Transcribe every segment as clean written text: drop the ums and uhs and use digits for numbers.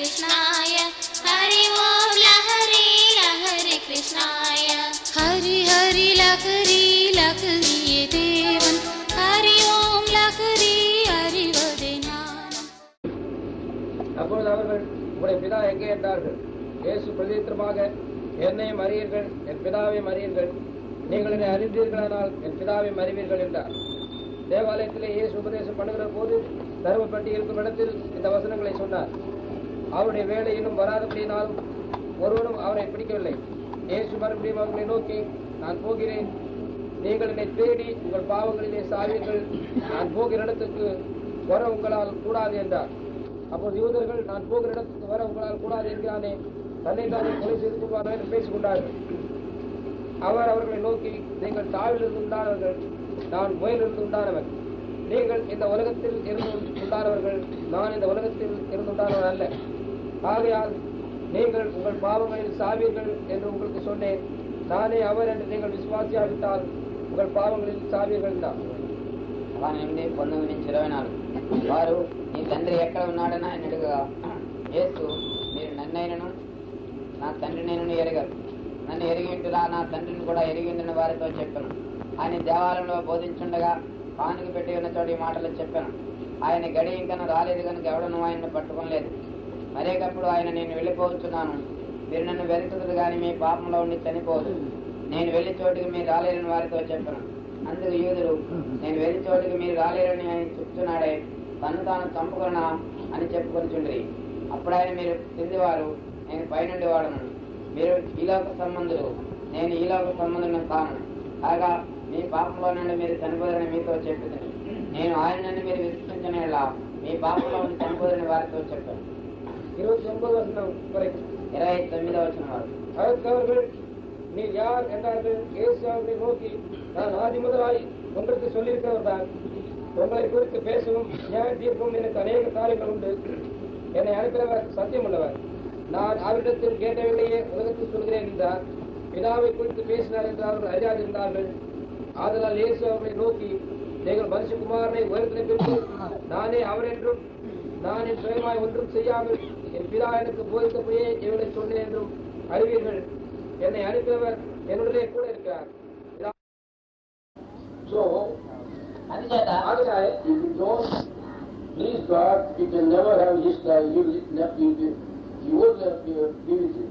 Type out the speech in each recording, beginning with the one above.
कृष्णाय हरि ओम लहरी लहरी कृष्णाय हरि हरि लहरी लहरी देवन हरि ओम लहरी அறிவதே ஞானம். அப்பொழுது அவர்கள் உங்களுடைய பிதா எங்கே என்றார்கள். இயேசு பிரதித்திரமாக, என்னையும் அறியீர்கள், என் பிதாவையும் அறியீர்கள். நீங்கள் என்னை அறிந்தீர்களானால் என் பிதாவையும் அறிவீர்கள் என்றார். தேவாலயத்திலே இயேசு உபதேசம் பண்ணுகிற போது தர்மப்பட்டி இருக்கும் இடத்தில் இந்த வசனங்களை சொன்னார். அவருடைய வேலை இன்னும் வராதபடியினாலும் ஒருவனும் அவரை பிடிக்கவில்லை. இயேசு மறுபடியும் அவர்களை நோக்கி, நான் போகிறேன், நீங்கள் என்னை தேடி உங்கள் பாவங்களிலே சாவீர்கள், நான் போகிற இடத்துக்கு வர உங்களால் கூடாது என்றார். அப்போது யூதர்கள், நான் போகிற இடத்துக்கு வர உங்களால் கூடாது என்கிறானே, தன்னைத்தானே கொலை செய்து கொள்வார்கள் என்று பேசிக் கொண்டார்கள். அவர் அவர்களை நோக்கி, நீங்கள் தாழ்விலிருந்து உண்டானவர்கள், நான் முயலிருந்து உண்டானவன். நீங்கள் இந்த உலகத்தில் இருந்து உண்டானவர்கள், நான் இந்த உலகத்தில் இருந்து உண்டானவன் அல்ல. ஆகையால் நீங்கள் உங்கள் பாவங்களில் சாவீர்கள் என்று உங்களுக்கு சொன்னேன். நானே அவர் என்று நீங்கள் விசுவாசியாவிட்டால் உங்கள் పాపங்களில் సావీர்கள் தான். అలానే పొందు నుంచి 24 వారు నీ తండ్రి ఎక్కడ ఉన్నాడని ఆయన అడుగగా యేసు, మీరు నన్నైనను నా తండ్రినైనను ఎరగరు, నన్ను ఎరిగింటురా నా తండ్రిని కూడా ఎరిగిందని వారితో చెప్పాను. ఆయన దేవాలయంలో బోధించుండగా కానుక పెట్టి ఉన్న చోట ఈ మాటలు చెప్పాను. ఆయన గడి ఇంకా రాలేదు కనుక ఎవడను ఆయన్ని పట్టుకోలేదు. మరేకప్పుడు ఆయన, నేను వెళ్ళిపోతున్నాను, మీరు నన్ను వెతుకుతారు కానీ మీ పాపంలో ఉండి చనిపోదు, నేను వెళ్ళి చోటుకి మీరు రాలేరని వారితో చెప్పాను. అందుకు యూదులు, నేను వెళ్ళి చోటుకి మీరు రాలేరని ఆయన చెప్తున్నాడే, తను తాను చంపుకున్నా అని చెప్పుకొనిచుండ్రి. అప్పుడు ఆయన, మీరు కిందివారు, నేను పైనుండి వాడను, మీరు ఈలోక సంబంధులు, నేను ఈలోక సంబంధులను కాను, కాగా మీ పాపంలో నుండి మీరు చనిపోదని మీతో చెప్పుతుంది. నేను ఆయన నుండి మీరు విశ్వసించనేలా మీ పాపంలో ఉండి చనిపోదని వారితో చెప్పాను. 29వ వచనం వరకు. 29వ వచనం వరకు. அவர்கள், நீர் யார் என்றார்கள். இயேசு அவர்களை நோக்கி, நான் ஆதி முதலாய் உங்களுக்கு சொல்லியிருக்கிறவர் தான். உங்களை குறித்து பேசவும் நியாய தீர்க்கவும் எனக்கு அநேக காரியங்கள் உண்டு. என்னை அனுப்பினவர் சத்தியம் உள்ளவர். நான் அவரிடத்தில் கேட்டவில்லையே உலகத்தில் சொல்கிறேன் என்றார். பிதாவை குறித்து பேசினார் என்று அவர்கள் அறியாதிருந்தார்கள். ஆதலால் இயேசு அவர்களை நோக்கி, நீங்கள் மனுஷகுமாரனை உயரத்திலே பிரித்து, நானே அவர் என்றும் நான் என் சுயமாய் ஒன்றும் செய்யாமல் என் பிதா எனக்கு போதித்தபடியே இவர்களை சொன்னேன் என்றும் அறிவீர்கள். என்னை அனுப்பியவர் என்னுடைய கூட இருக்கிறார். So, అందుచేత if you don't please God, you can never have His life. You won't have divinity.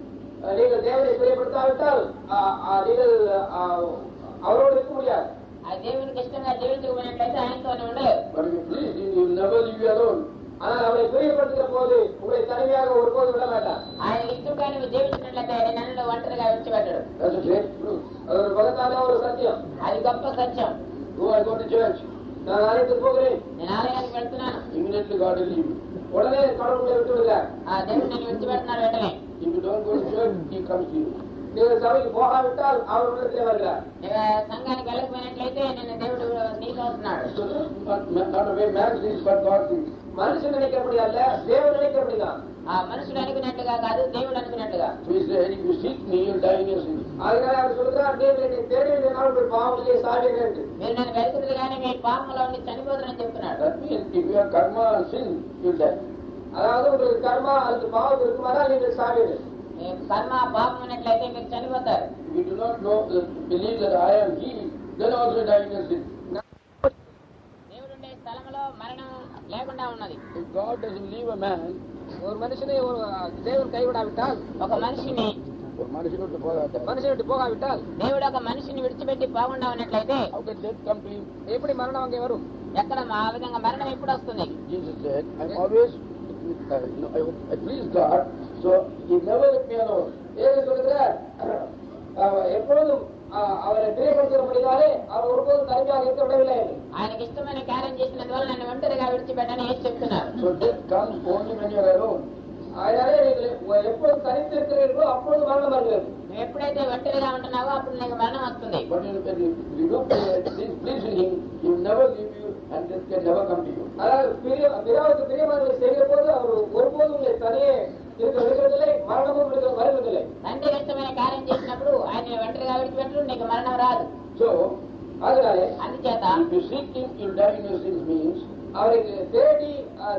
நீங்கள் தேவனை பிரியப்படுத்தாவிட்டால் நீங்கள் அவரோடு இருக்க முடியாது. ఆ దేవునికి ఇష్టంగా జీవించకపోయినట్లయితే ఆయనతోనే ఉండలేదు. But if you please Him, He will never leave you alone. ஆனால் அவரை பிரியப்படுத்துகிற போது உங்களை தனிமையாக ஒருபோது விட மாட்டார். ఆయన ఇష్టంగా నువ్వు జీవించినట్లయితే ఆయన నన్ను ఒంటరిగా విడిచిపెట్టడు. That's a great truth. அது ஒரு பலத்தான ஒரு சத்தியம். అది గొప్ప సత్యం. I go to church. நான் ஆலயத்துக்கு போகிறேன், నేను ఆలయానికి వెళ్తున్నాను, Immediately God will leave you. உடனே கடவுளை விட்டு விடுகிறார். ఆ దేవుడు నన్ను విడిచిపెడుతున్నాడు వెంటనే. If you don't go to church, He comes to you. நீங்கள் சபைக்கு போகாவிட்டால் அவர் உள்ளத்திலே வருகிறார். నువ్వు సంఘానికి వెళ్ళకపోయినట్లయితే నిన్ను దేవుడు నీకు వస్తున్నాడు. So not the way man thinks, but God thinks. மனுஷன் நினைக்கிறபடி அல்ல, தேவன் நினைக்கிறபடிதான். ఆ మనుషుడు అనుకున్నట్టుగా కాదు, దేవుడు అనుకున్నట్టుగా. So He said, if you seek me, you'll die in your sins. அதனால அவர் சொல்கிறார், நீங்கள் நீ தேடிய நாள் உங்கள் பாவத்திலே சாவீர்கள் என்று. మీరు నన్ను వెతుకుతుంది కానీ మీ పాపంలో ఉండి చనిపోతుందని చెప్తున్నాడు. That means if you have karma and sin, you'll die. அதாவது உங்களுக்கு கர்மா அல்லது பாவம் இருக்குமானால் நீங்கள் சாவீர்கள். మీ కర్మ పాపం ఉన్నట్లయితే మీరు చనిపోతారు. If you do not know, believe that I am He, then also die in your sin. దేవుడు ఉండే స్థలంలో మరణం లేకుండా ఉన్నది. If God doesn't leave a man, ஒரு மனுஷனை தேவன் கைவிடாவிட்டால், ఒక మనిషిని மனுஷன் விட்டு போகாத. மனுஷனை விட்டு போகாவிட்டால், దేవుడు ఒక మనిషిని విడిచిపెట్టి బాగుండా ఉన్నట్లయితే How can death come to him? எப்படி மரணம் அங்கே வரும்? ఎక్కడ ఆ విధంగా మరణం ఎప్పుడు వస్తుంది? Jesus said, I'm always, I please God, so He never let me alone. ஏன் சொல்லுகிறார்? எப்பொழுதும் அவரை பிரியப்படுத்துகிறபடினாலே அவர் ஒருபோதும் தனிமையாக இருக்க விடவில்லை. ఆయనకి ఇష్టమైన కార్యం చేసినందువల్ల నన్ను ఒంటరిగా విడిచిపెట్టని ఏసు చెప్తున్నారు. So death comes only when you are alone. அதனாலே நீங்கள் எப்பொழுது தனித்து இருக்கிறீர்களோ அப்பொழுது மரணம் வருகிறது. నువ్వు ఎప్పుడైతే ఒంటరిగా ఉంటున్నావో అప్పుడు నీకు మరణం వస్తుంది. But when you do pleasing Him, He will never leave you and death can never come to you. அதாவது பிதாவுக்கு பிரியமானதை செய்கிற போது அவர் ஒருபோதும் உங்களை தனியே இருக்க விடுவதில்லை, மரணமும் வருவதில்லை. తండ్రికి ఇష్టమైన కార్యం చేసినప్పుడు ఆయన ఒంటరిగా విడిచిపెట్టరు, నీకు మరణం రాదు. So, అందుచేత if you seek Him, you will die in your sins means அவரை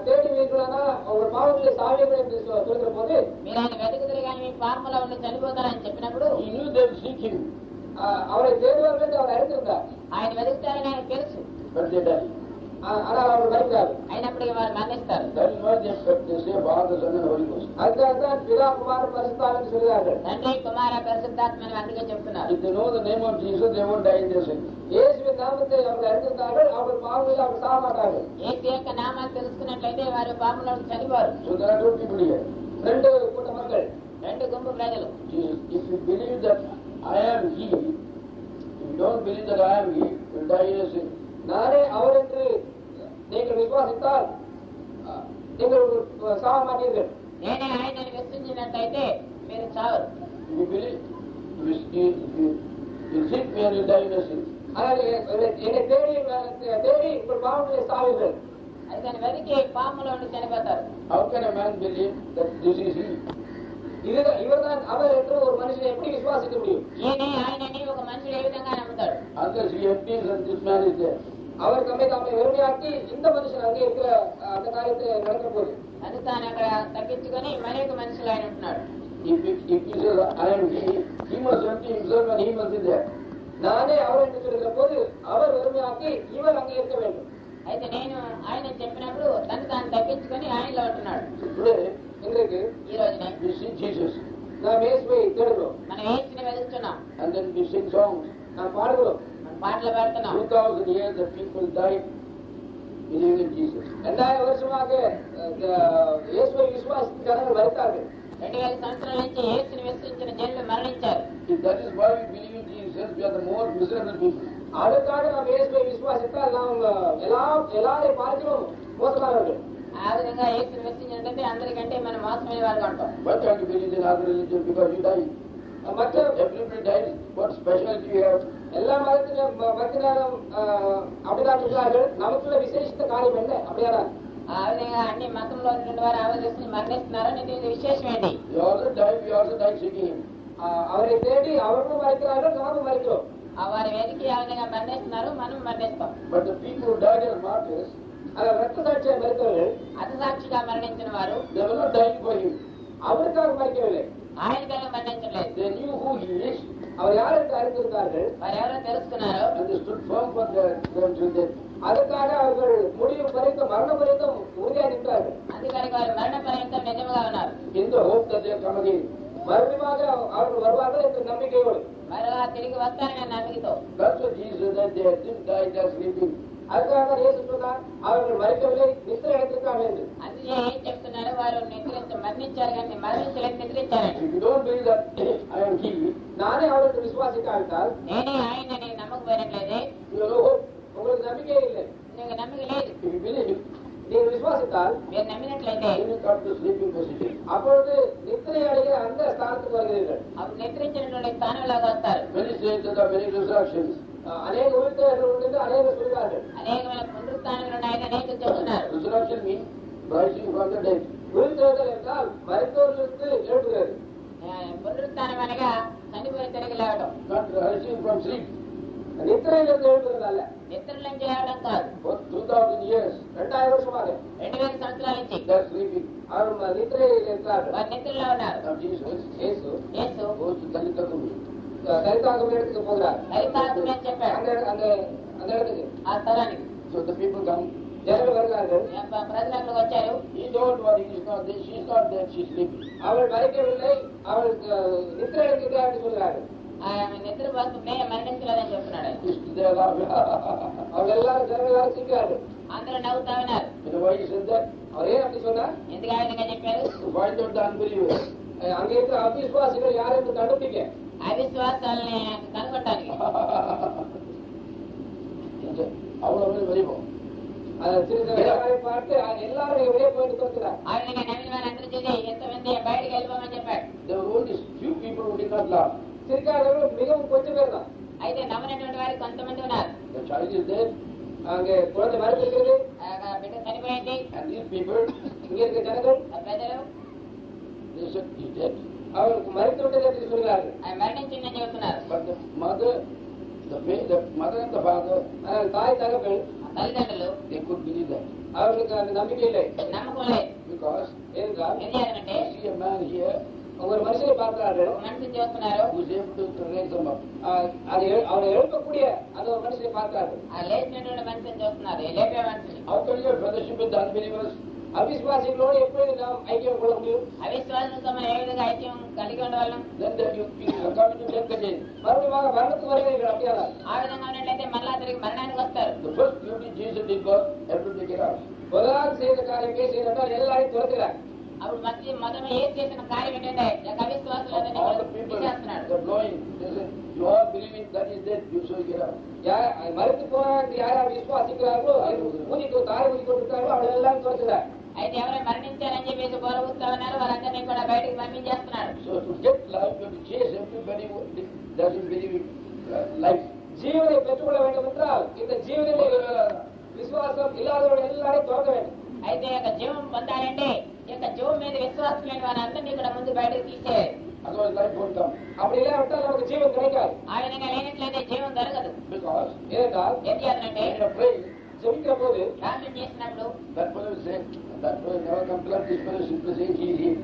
தேடுவீர்கள் వెతుకుతున్నారా ఒక పావులు సావేకుడు என்று சொல்கிற போது మీరు ఆయన వెతుకుతారు కానీ మీ పాపంలో ఉండి చనిపోతారని చెప్పినప్పుడు he knew they would seek him, அவரை தேடுவார்கள் அவர் அறிந்திருந்தார். ఆయన వెతుకుతారని ఆయనకు తెలుసు. but they died. ஆனால் அவர் மறித்தார். అయినప్పటికీ వారు మరణిస్తారు. That is why they say Father, Son and Holy Ghost. அதுதான் பிதா குமார பரிசுத்தாவி என்று சொல்கிறார்கள். తండ్రి కుమార పరిశుద్ధాత్మ అని అందుకే చెప్తున్నారు. If they know the name of Jesus, they won't die in their sin. இயேசுவின் நாமத்தை அவர்கள் அறிந்திருந்தார்கள், அவர் பாவங்களில் அவர் சாக மாட்டார்கள். యేసు యొక్క నామాన్ని తెలుసుకున్నట్లయితే వారు పాపంలో చనిపోరు. So there are two people here. ரெண்டு கூட்ட மக்கள், రెండు గుంపు ప్రజలు. Jesus, if you believe that I am He, if you don't believe that I am He, you will die in your sin. நானே அவர் என்று நீங்கள் விசுவாசித்தால் நீங்கள் சாக மாட்டீர்கள். నేనే ఆయనని విశ్వసించినట్లయితే మీరు చావరు. If you believe, you think me and you die in your sin. ஆனால் என்னை தேடி உங்கள் பாவங்களில் சாவீர்கள். అయితే వెతికి పాపంలో ఉండి చనిపోతారు. How can a man believe that this is He? இவர்தான் அவர் என்று ஒரு மனுஷனை எப்படி விசுவாசிக்க முடியும்? ఈయనే ఆయనని ఒక మనుషుడు ఏ విధంగా నమ్ముతాడు? Unless he empties and this man is there. அவர் தம்மை வெறுமையாக்கி இந்த மனுஷன் அங்கே இருக்கிற அந்த காரியத்தை நடக்கிற போது అందుకు తాను అక్కడ తగ్గించుకొని మరొక మనుషులు ఆయన ఉంటున్నాడు. If he says I am he must empty himself and he must be there. நானே அவர் என்று சொல்கிற போது அவர் வெறுமையாக்கி இவர் அங்கே இருக்க வேண்டும். అయితే నేను ఆయన చెప్పినప్పుడు తను తాను తగ్గించుకొని ఆయనలో ఉంటున్నాడు. Today, இன்றைக்கு ఈ రోజున we see Jesus நாம் இயேசுவை தேடுகிறோம், మనం యేసుని వెతుకుతున్నాం, and then we sing songs. நாம் பாடுகிறோம். మనం పాటలు పాడుతున్నాం. 2000 years the people died believing in Jesus. 2000 வருஷமாக இயேசுவை விசுவாசித்து ஜனங்கள் மரித்தார்கள். 2000 సంవత్సరాల నుంచి యేసుని విశ్వసించిన జనులు మరణించారు. If that is why we believe in Jesus, we are the more miserable people. அதுக்காக நாம் இயேசுவை விசுவாசித்தால் நாம் எல்லாரையும் பார்க்கிறோம் மோசமானவர்கள். ఆ విధంగా యేసుని విశ్వసించినట్లయితే అందరికంటే మనం మోసమైన వారుగా ఉంటాం. Why can't you believe in other religion? Because you die. மற்ற Everybody dies. What specialty you have? எல்லா மதத்திலும் மத்தினாலும் அப்படிதான் இருக்கிறார்கள். நமக்குள்ள விசேஷித்த காரியம் என்ன? அப்படியானா ఆ విధంగా అన్ని మతంలో ఉన్నటువంటి వారు ఆవేశించి మరణిస్తున్నారని దీని విశేషం ఏంటి? We also die seeking Him. அவரை தேடி அவர்களும் மறைக்கிறார்கள், நாமும் மறைக்கிறோம். వారి వెతికి ఆ విధంగా మరణిస్తున్నారు, మనం మరణిస్తాం. But the people who died as martyrs, ரத்த சாட்சியை மறைத்தவர்கள் అతిసాక్షిగా మరణించిన వారు they were not dying for Him. அவருக்காக மறைக்கவில்லை, ఆయనకైనా మరణించలేదు. They knew who He is, அவர் யார் என்று அறிந்திருந்தார்கள். వారు ఎవరో తెలుసుకున్నారు. and they stood firm for them till death. அதற்காக அவர்கள் முடிவு வரைக்கும் மரணம் வரைக்கும் உறுதியாக நின்றார்கள். అందుకని వారు మరణ పర్యంతం నిజముగా ఉన్నారు. In the hope that they will come again. மறுபடியும் அவர்கள் வருவார்கள் என்ற நம்பிக்கையோடு మరలా తిరిగి వస్తారనే నమ్మకంతో. That's what Jesus said, that they didn't die, they are sleeping. அதுக்காக இயேசு சொன்னார், அவர்கள் மறிக்கவில்லை, நித்திரை அடைந்திருக்கார்கள் என்று. అందుకే ఏం చెప్తున్నారు? వారు మరణించారు కానీ మరణించలేదు, నిద్రించారని. If you don't believe that I am He, நானே அவருக்கு விசுவாசிக்காவிட்டால் నేనే ఆయన నేను నమ్మకపోయినట్లయితే you have no hope. உங்களுக்கு நம்பிக்கையே இல்லை. నీకు నమ్మకం లేదు. if you believe, நீங்கள் விசுவாசித்தால் మీరు నమ్మినట్లయితే then you come to sleeping position. அப்பொழுது நித்திரை அடைகிற அந்த ஸ்தானத்துக்கு வருகிறீர்கள். అప్పుడు నిద్రించినటువంటి స్థానంలాగా వస్తారు. Many say that there are many resurrections. அநேக உயிர்த்தவர்கள் உண்டு என்று அநேகர் சொல்கிறார்கள். అనేకమైన పునరుత్థానాలు ఉన్నాయని అనేకులు చెప్తున్నారు. Resurrection means rising from the dead. உயிர்த்தவர்கள் என்றால் மரித்தோர்களுக்கு எழுப்புகிறது. పునరుత్థానం అనగా చనిపోయి తిరిగి లేవడం. Not rising from sleep. நித்திரையிலிருந்து எழுப்புகிறது அல்ல. నిద్రలో చేయడం కాదు. For 2000 years, 2000 வருஷமாக 2000 సంవత్సరాల నుంచి they are sleeping. அவர் நித்திரையில் இருக்கிறார்கள். వారు నిద్రలో ఉన్నారు. Now Jesus இயேசு యేసు goes to Dalithakum. தரித்தாக்கும் இடத்துக்கு போகிறார். హరితాత్మ అని చెప్పాడు. அந்த இடத்துக்கு ఆ స్థలానికి So the people come. ஜனங்கள் வருகிறார்கள். ప్రజలు అక్కడికి వచ్చారు. He don't worry, he's not there, she's not there, she's sleeping. அவள் மறைக்கவில்லை, அவள் நித்திரை அடைந்திருக்கிறார் என்று சொல்கிறார்கள். ఆయన నిద్ర పోతుంటే మరణించలేదని చెప్తున్నాడు. They are laughing. அவங்க எல்லாரும் ஜனங்கள் எல்லாரும் சிரிக்கிறார்கள். అందరూ నవ్వుతా ఉన్నారు. You know why he said that? அவர் ஏன் அப்படி சொன்னார்? ఎందుకు ఆ విధంగా చెప్పారు? To find out the unbelievers. அங்கே இருக்கிற அவிசுவாசிகள் யார் என்று கண்டுபிடிக்க. అవిశ్వాసాలని కనుగొట్టడానికి. அவ்வளவு வரைக்கும் பார்த்து எல்லாரும் வெளியே போயிட்டு தோற்கிறார். ఆ విధంగా నమ్మిన వారందరూ చూసి ఎంతమంది బయటకు వెళ్ళిపోమని చెప్పాడు. there were only few people who did not laugh. சிரிக்காதவர்கள் மிகவும் கொஞ்சம் பேர் தான். అయితే నమ్మనటువంటి వారు కొంతమంది ఉన్నారు. The child is dead, அங்கே குழந்தை மறைந்திருக்கிறது. బిడ్డ చనిపోయింది. and these people, இங்க இருக்க ஜனங்கள் ఆ ప్రజలు they said he's dead. அவருக்கு மறைத்து விட்டது என்று சொல்கிறார்கள். ఆయన మరణించిందని చెబుతున్నారు. But the mother and the father, ஆனால் தாய் தகவல் ఆ తల్లిదండ్రులు they could believe that. அவர்களுக்கு அந்த நம்பிக்கை இல்லை. నమ్మకం లేదు. Because ஏனென்றால் ఎందుకంటే you see a man here ஒரு மனுஷனை பார்க்கிறார்கள், ఒక మనిషిని చూస్తున్నారు, who is able to raise them up. அது அவனை எழுப்பக்கூடிய அந்த ஒரு மனுஷனை பார்க்கிறார்கள். ఆ లేచినటువంటి మనిషిని చూస్తున్నారు, ఈ లేపే మనిషిని. How can you have fellowship with the unbelievers? அவிசுவாசிகளோடு எப்படி நாம் ஐக்கியம் கொள்ள முடியும்? అవిశ్వాసంతో మనం ఏ విధంగా ఐక్యం కలిగి ఉండవాళ్ళం? Then that you are coming to death again. மறுபடியும் மரணத்துக்கு வருகிறீர்கள். அப்படியானா ఆ విధంగా ఉన్నట్లయితే మళ్ళా తిరిగి మరణానికి వస్తారు. The first duty Jesus did was everything take it out. முதலாவது செய்த காரியம் செய்தால் எல்லாரையும் துரத்துகிறார். అప్పుడు మొదట ఏ చేసిన కార్యం ఏంటంటే అవిశ్వాసులందరినీ All the people తీసేస్తున్నాడు. they're blowing. They say, you all believing that is dead, you so get out. மறுத்து போனாங்க யாராவது விசுவாசிக்கிறார்களோ ஊதிக்கு தாய் ஊதிக்கொண்டிருக்காங்களோ அவளை எல்லாம் துரத்துகிறார். అయితే ఎవరైనా మరణించారని చెప్పేసి బోరగుస్తా ఉన్నారు, వారందరినీ కూడా బయటకు పంపించేస్తున్నాడు. So to get life, you have to chase everybody who doesn't believe in life. ஜீவனை பெற்றுக்கொள்ள வேண்டும் என்றால் இந்த ஜீவனிலே விசுவாசம் இல்லாதவர்கள் எல்லாரையும் துரத்த வேண்டும். అయితే ఈ యొక్క జీవం పొందాలంటే ఈ యొక్క జీవం మీద విశ్వాసం లేని వారందరినీ కూడా ముందు బయటకు తీసేయాలి. Otherwise life won't come. அப்படி இல்லாவிட்டால் நமக்கு ஜீவன் கிடைக்காது. ఆ విధంగా లేనట్లయితే జీవం దొరకదు. Because ஏனென்றால் ఏం చేయాలంటే when you are praying, ஜெபிக்கிற போது ప్రార్థన చేసినప్పుడు that fellow will say, that fellow never complains, this fellow simply saying he is healed.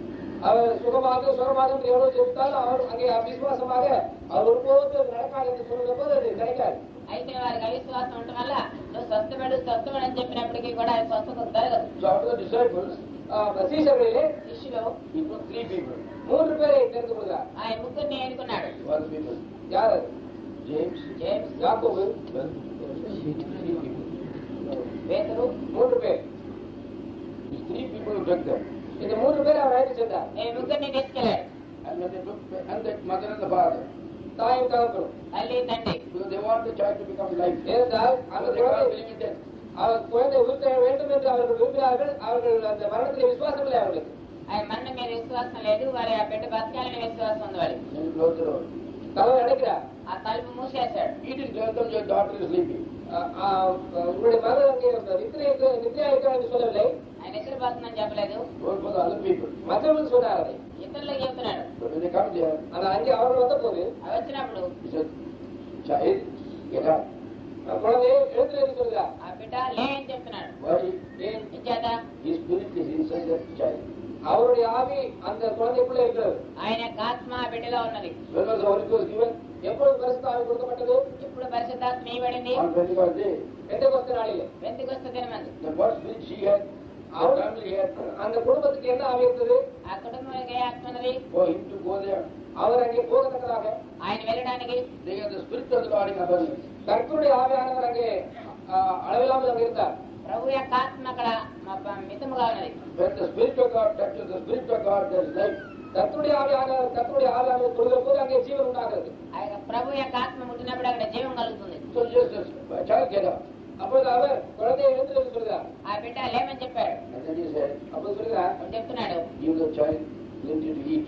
அவர் சுகமாக சுகமாக எவ்வளவு ஜெபித்தாலும் அவர் அங்கே அவிசுவாசமாக அவர் ஒருபோது நடக்காது என்று சொல்லுற போது அது கிடைக்காது. అయితే వారికి అవిశ్వాసం ఉండటం వల్ల నువ్వు స్వస్థపడు అని చెప్పినప్పటికీ కూడా అది స్వస్థత జరగదు. So after the disciples, சீஷர்களிலே శిష్యులు he put 3 people. 3 பேரை தெரிந்து கொள்கிறார். ఆయన ముగ్గురిని ఎన్నుకున్నాడు. What are the people? யார் அது? James, జేమ్స్, யாக்கோபு, 3 people. పేతురు, 3 பேர். These 3 people who took them. இந்த 3 பேரை அவர் அழைத்து சென்றார். ఈ ముగ్గురిని తీసుకెళ్ళాడు. And when they took, and the mother and the father, தாயும் தகப்பனும். తల్లి తండ్రి, because they want the child to become life. ஏனென்றால் அந்த Because they can't குழந்தை believe in death. அவர் குழந்தை உயிர்த்தெழ வேண்டும் என்று அவர்கள் விரும்பினார்கள். அவர்கள் அந்த மரணத்தில் விசுவாசம் இல்லை அவர்களுக்கு. ఆయన మరణ మీద విశ్వాసం లేదు, వారి ఆ బిడ్డ బతకాలని విశ్వాసం ఉంది వాడి. Then he closed the door. கதவை அடைக்கிறார். ఆ తలుపు మూసేశాడు. He didn't tell them your daughter is sleeping. உங்களுடைய மகள் அங்கே நித்திரையா இருக்கிறார் என்று சொல்லவில்லை. ఆయన నిద్రపోతుందని చెప్పలేదు, Told for the other people. மற்றவர்களுக்கு சொன்னார் அதை. ఇతరులకు చెప్తున్నాడు. But when they come there, ஆனா அங்கே அவர்கள் வந்த போது అవి వచ్చినప్పుడు he said, child, get up. குழந்தையை எழுத்துல என்று சொல்கிறார். ఆ బిడ్డ లే అని చెప్తున్నాడు. Why? ఇచ్చేత His spirit is inside that child. அவருடைய ஆவி அந்த குழந்தைக்குள்ளே இருக்கிறது. ఆయన యొక్క ఆత్మ ఆ బిడ్డలో ఉన్నది. When was the Holy Ghost given? எப்பொழுது பரிசுத்த ஆவி கொடுக்கப்பட்டது? ఇప్పుడు పరిశుద్ధాత్మ ఇవ్వబడింది On Pentecost day. பெந்தெகோஸ்தே நாளிலே. పెంతెకొస్తు దినమందు. Then what spirit she had, our family had, அந்த குடும்பத்துக்கு என்ன ஆவி இருந்தது? ఆ కుటుంబానికి ఏ ఆత్మ ఉన్నది? for him to go there. அவர் அங்கே போகத்தக்கதாக ఆయన వెళ్ళడానికి They had the spirit of the Lord in abundance. கர்த்தருடைய ஆவியானவர் அங்கே அளவில்லாமல் அங்கே இருந்தார். ప్రభు యొక్క ఆత్మ అక్కడ మితముగా ఉన్నది. When the spirit of God touches the spirit of God, there is life. கர்த்தருடைய ஆவியானவர் கொடுக்கிற போது அங்கே ஜீவன் உண்டாகிறது. ఆ యొక్క ప్రభు యొక్క ఆత్మ ముట్టినప్పుడు అక్కడ జీవం కలుగుతుంది. So just as a child get up. அப்பொழுது அவர் குழந்தையை எழுந்து என்று சொல்கிறார். ఆ బిడ్డ లేమని చెప్పాడు. And then he said, அப்போது சொல்கிறார், అప్పుడు చెప్తున్నాడు, give the child plenty to eat.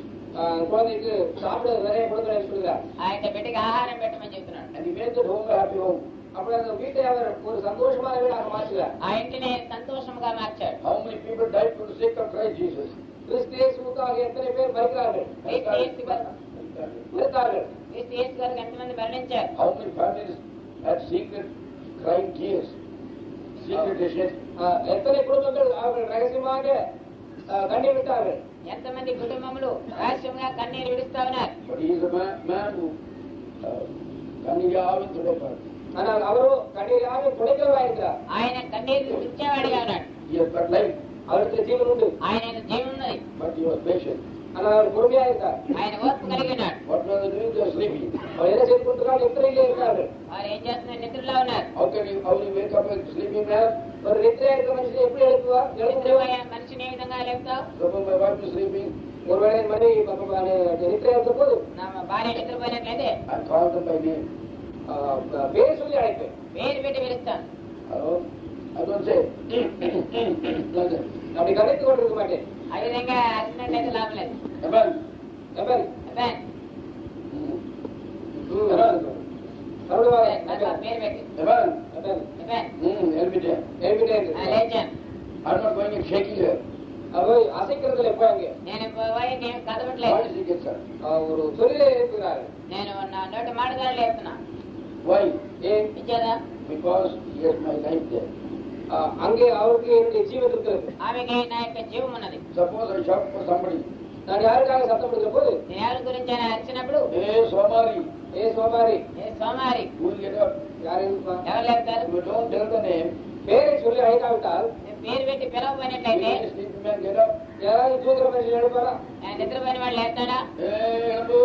குழந்தைக்கு சாப்பிட நிறைய கொடுக்கிறேன் என்று சொல்கிறார். ఆ యొక్క బిడ్డకి ఆహారం పెట్టమని చెప్తున్నాడు. And he made that home a happy home. அப்படி அந்த வீட்டை அவர் ஒரு சந்தோஷமான வீடாக மாற்றுகிறார். ఆ ఇంటిని సంతోషంగా మార్చాడు. How many people died for the sake of Christ Jesus? கிறிஸ்து இயேசுவுக்காக எத்தனை பேர் மரிக்கிறார்கள்? క్రీస్తు యేసు గారు மரித்தார்கள். క్రీస్తు యేసు గారికి ఎంతమంది మరణించారు? How many families had secret crying tears? Secret shed. எத்தனை குடும்பங்கள் அவர்கள் ரகசியமாக கண்ணீர் விட்டார்கள்? ఎంతమంది కుటుంబములు రహస్యంగా కన్నీరు విడుస్తా ఉన్నారు. But he is a man who கண்ணீராவின் துடைப்பார். ஆனால் அவரோ கண்ணீராக துடைக்கிறவராக இருக்கிறார். ఆయన కన్నీరు తుడిచేవాడిగా ఉన్నాడు. He has got life, அவருக்கு ஜீவன் உண்டு. ఆయన జీవం ఉన్నది. but he was patient. ஆனால் அவர் பொறுமையா இருந்தார். ఆయన ఓర్పు కలిగి ఉన్నాడు. What were they doing? They were sleeping. அவர் என்ன செய்து கொண்டிருக்கிறார்? நித்திரையிலே இருக்கிறார்கள். వారు ఏం చేస్తున్నారు? నిద్రలో ఉన్నారు. How will you wake up a sleeping man? ஒரு நித்திரையா இருக்கிற மனுஷனை எப்படி எழுப்புவார்? నిద్రపోయే మనిషిని ఏ విధంగా లేపుతావు? Suppose my wife is sleeping, ஒருவேளை என் மனைவி நித்திரையா இருக்கிற போது నా భార్య నిద్రపోయినట్లయితే I call them by name. பேர் சொல்லி அழைப்பேன். పేరు పెట్టి పిలుస్తాను. Hello? I don't say, like that. அப்படி கதைத்து கொண்டிருக்க மாட்டேன். ఆ విధంగా అరిచినట్లయితే లాభం లేదు. Amen. எவன்? అబ్బాయి, மறுபடியும் పేరు పెట్టి Amen. எவன்? అబ్బాయి, Help me there. எழுப்பிட்டே இருக்கு. లేచాను. I'm not going and shaking her. போய் அசைக்கிறதுல போய் அங்கே నేను పోయి నేను Why కదవట్లేదు. does he get that? ஒரு தொழிலை எழுப்புகிறாரு. నేను నా నోటి మాటగా లేపుతున్నా. Why? ஏன்? ఇచ్చేదా? because he has my life there. அங்கே அவருக்கு என்னுடைய ஜீவன் இருக்கிறது. ఆమెకి నా యొక్క జీవం ఉన్నది. Suppose I shout for somebody. நான் யாருக்காக சத்தம் கொடுக்கிற போது నేను ఎవరి గురించి అయినా అరిచినప్పుడు Hey, Somari. A சோமாரி A సోమారి Who will get up? யாரு ఎవరు లేపుతారు? If you don't tell the name, பேரை சொல்லி அழைக்காவிட்டால் నేను పేరు పెట్టి will పిలవపోయినట్లయితే the sleepy man get up? யாராவது தூங்குற மனுஷன் எழுப்பாரா? నిద్రపోయిన వాడు లేస్తాడా? Hey, Ambu.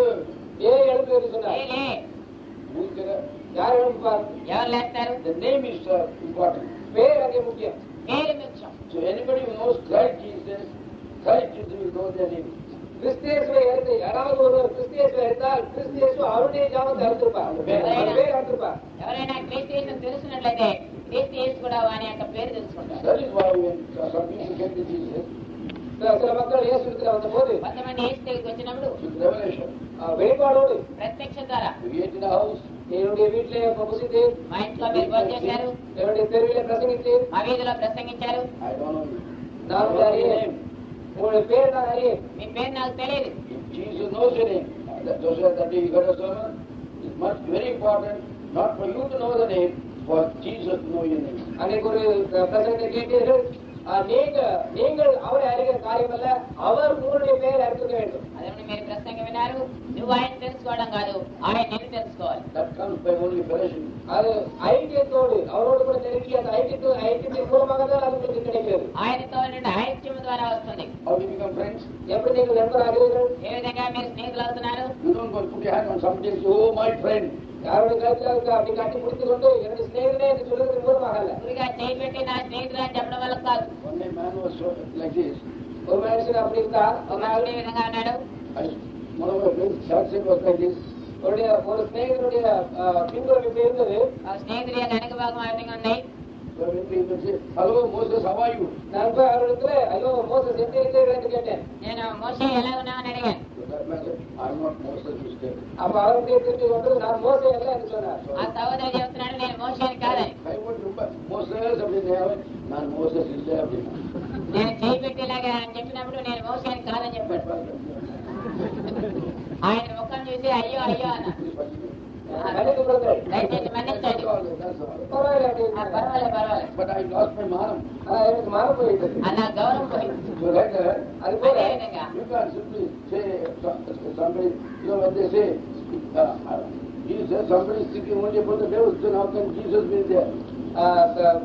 ஏ எழுப்பு என்று சொன்னார். లే Who will get up? யார் எழுப்பார்? ఎవరు లేస్తారు? The name is important. பேர் அங்கே முக்கியம். పేరు ముఖ్యం. So anybody who knows Christ Jesus will know their name. கிறிஸ்தியேசுவை எடுத்து யாராவது ஒருவர் கிறிஸ்தியேசுவை எடுத்தால் கிறிஸ்தியேசு அவருடைய ஜாமத்தை அறுத்திருப்பார். பேர் அறுத்திருப்பார். ఎవరైనా క్రీస్తు యేసును తెలుసుకున్నట్లయితే క్రీస్తు యేసు కూడా వాని యొక్క పేరు తెలుసుకుంటారు. That is why when some people get to Jesus சில மக்கள் இயேசு இடத்துல வந்த போது కొంతమంది యేసు దగ్గరికి వచ్చినప్పుడు with revelation, வெளிப்பாடோடு ప్రత్యక్ష ద్వారా we ate in a house, என்னுடைய வீட்டிலே புசித்து మా ఇంట్లో మీరు భోజనం చేశారు, என்னுடைய தெருவிலே பிரசங்கித்து మా వీధిలో ప్రసంగించారు, I don't know you. நான் உங்களை அறியேன். உங்களுடைய பேர் நான் அறியேன். మీ పేరు నాకు తెలియదు. If Jesus knows your name, that day you got a sermon, it's much very important not for you to know the name, for Jesus to know your name. அன்னைக்கு ஒரு பிரசங்கத்தை கேட்டீர்கள். நீங்கள் அவரை அறிகிற காரியம் அல்ல, அவர் உங்களுடைய பெயரை அறிந்திருக்க வேண்டும். అదేమన్నా మీరు ప్రసంగం విన్నారు, నువ్వు ఆయన తెలుసుకోవడం కాదు, ఆయన నిన్ను తెలుసుకోవాలి. That comes by only fellowship. அது ஐக்கியத்தோடு அவரோடு கூட நெருங்கி அந்த ஐக்கியத்தின் மூலமாக தான் அது உங்களுக்கு கிடைக்கிறது. ఆయనతో నుండి ఐక్యం ద్వారా వస్తుంది. How do you become friends? எப்படி நீங்கள் நண்பராகிறீர்கள்? ఏ విధంగా మీరు స్నేహితులు అవుతున్నారు? You don't go and put your hand on somebody and say, oh, my friend. யாருடைய கருத்தில் அப்படி கட்டி பிடித்துக் கொண்டு என்னுடைய சிநேகிதனே என்று சொல்லுவதன் மூலமாக அல்ல. గురిగా చేయి పెట్టి నా స్నేహితులు అని చెప్పడం వల్ల కాదు. One day man was like this. ஒரு மனுஷன் அப்படி இருந்தா ఒక మనుషుడు ఈ విధంగా ఉన్నాడు. One of my friends, Jackson, was like this. ஒரு சிநேகிதனுடைய பின்புறம் இப்படி இருந்தது. ఆ స్నేహితుడి యొక్క వెనక భాగం ఆ విధంగా ఉన్నాయి. So when people say, hello Moses, how are you? நான் போய் அவரிடத்துல ஐயோ மோசஸ் எப்படி இருக்கிறீர்கள் என்று கேட்டேன். నేను మోషే ఎలా ఉన్నావు అని అడిగాను. So that man said, I'm not Moses, you said. அப்ப அவருடைய திருப்பி கொண்டு நான் மோசே அல்ல என்று சொன்னார். ఆ సహోదరుడు చెప్తున్నాడు నేను మోషేని కాదని. I would remember Moses அப்படின்னு நான் Moses இல்லை அப்படின்னா. నేను చేయి పెట్టేలాగా అని చెప్పినప్పుడు నేను మోషేని కాదని చెప్పాడు. ఆయన ముఖం చూసి అయ్యో అయ్యో అన్న. மன்னிக்கப்படுங்கள். దయచేసి మన్నించండి. பரவாயில்லை அப்படி పర్వాలేదు. But I lost my manam. எனக்கு மனம் போயிட்டது. నా గౌరవం పోయింది. So like that, அது போல అదే విధంగా you can't simply say somebody, when they say, Jesus, somebody is seeking only for the devil, then how can Jesus be there?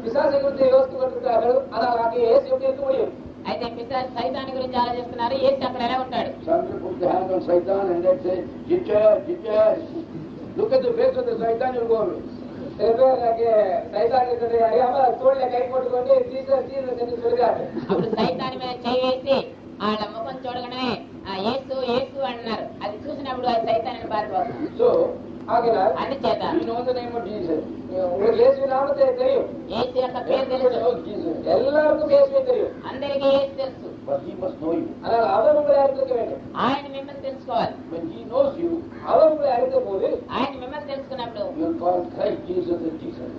பிசாசை குறித்து யோசித்துக் கொண்டிருக்கிறார்கள். ஆனால் அங்கே இயேசு எப்படி இருக்க முடியும்? అయితే పిశాచ్ సైతాన్ గురించి ఆలోచిస్తున్నారు. యేసు అక్కడ ఎలా ఉంటాడు? Somebody put the hand on Satan and they say, Jesus. Look at the face of the Satan, you'll go away. சில பேர் அங்கே சைத்தான் இருக்கிறதை அறியாமல் தோளில கை போட்டுக்கொண்டு ஜீசஸ் என்று சொல்கிறார்கள். అప్పుడు సైతాన్ మీద చేయి వేసి వాళ్ళ ముఖం చూడగానే యేసు యేసు అన్నారు. అది చూసినప్పుడు అది సైతాన్ని పారిపోతుంది. So, ஆகினால் అందుచేత we know the name of Jesus. உங்களுக்கு இயேசுவின் நாமத்தை தெரியும். యేసు యొక్క పేరు Everybody తెలుసు. knows Jesus. எல்லாருக்கும் இயேசுவை தெரியும். అందరికీ యేసు తెలుసు. But he must know you. ஆனால் அவர் உங்களை அறிந்திருக்க வேண்டும். ఆయన మిమ్మల్ని తెలుసుకోవాలి. When he knows you, அவர் உங்களை அறிந்த போது ఆయన మిమ్మల్ని తెలుసుకున్నప్పుడు you will call Christ Jesus and Jesus.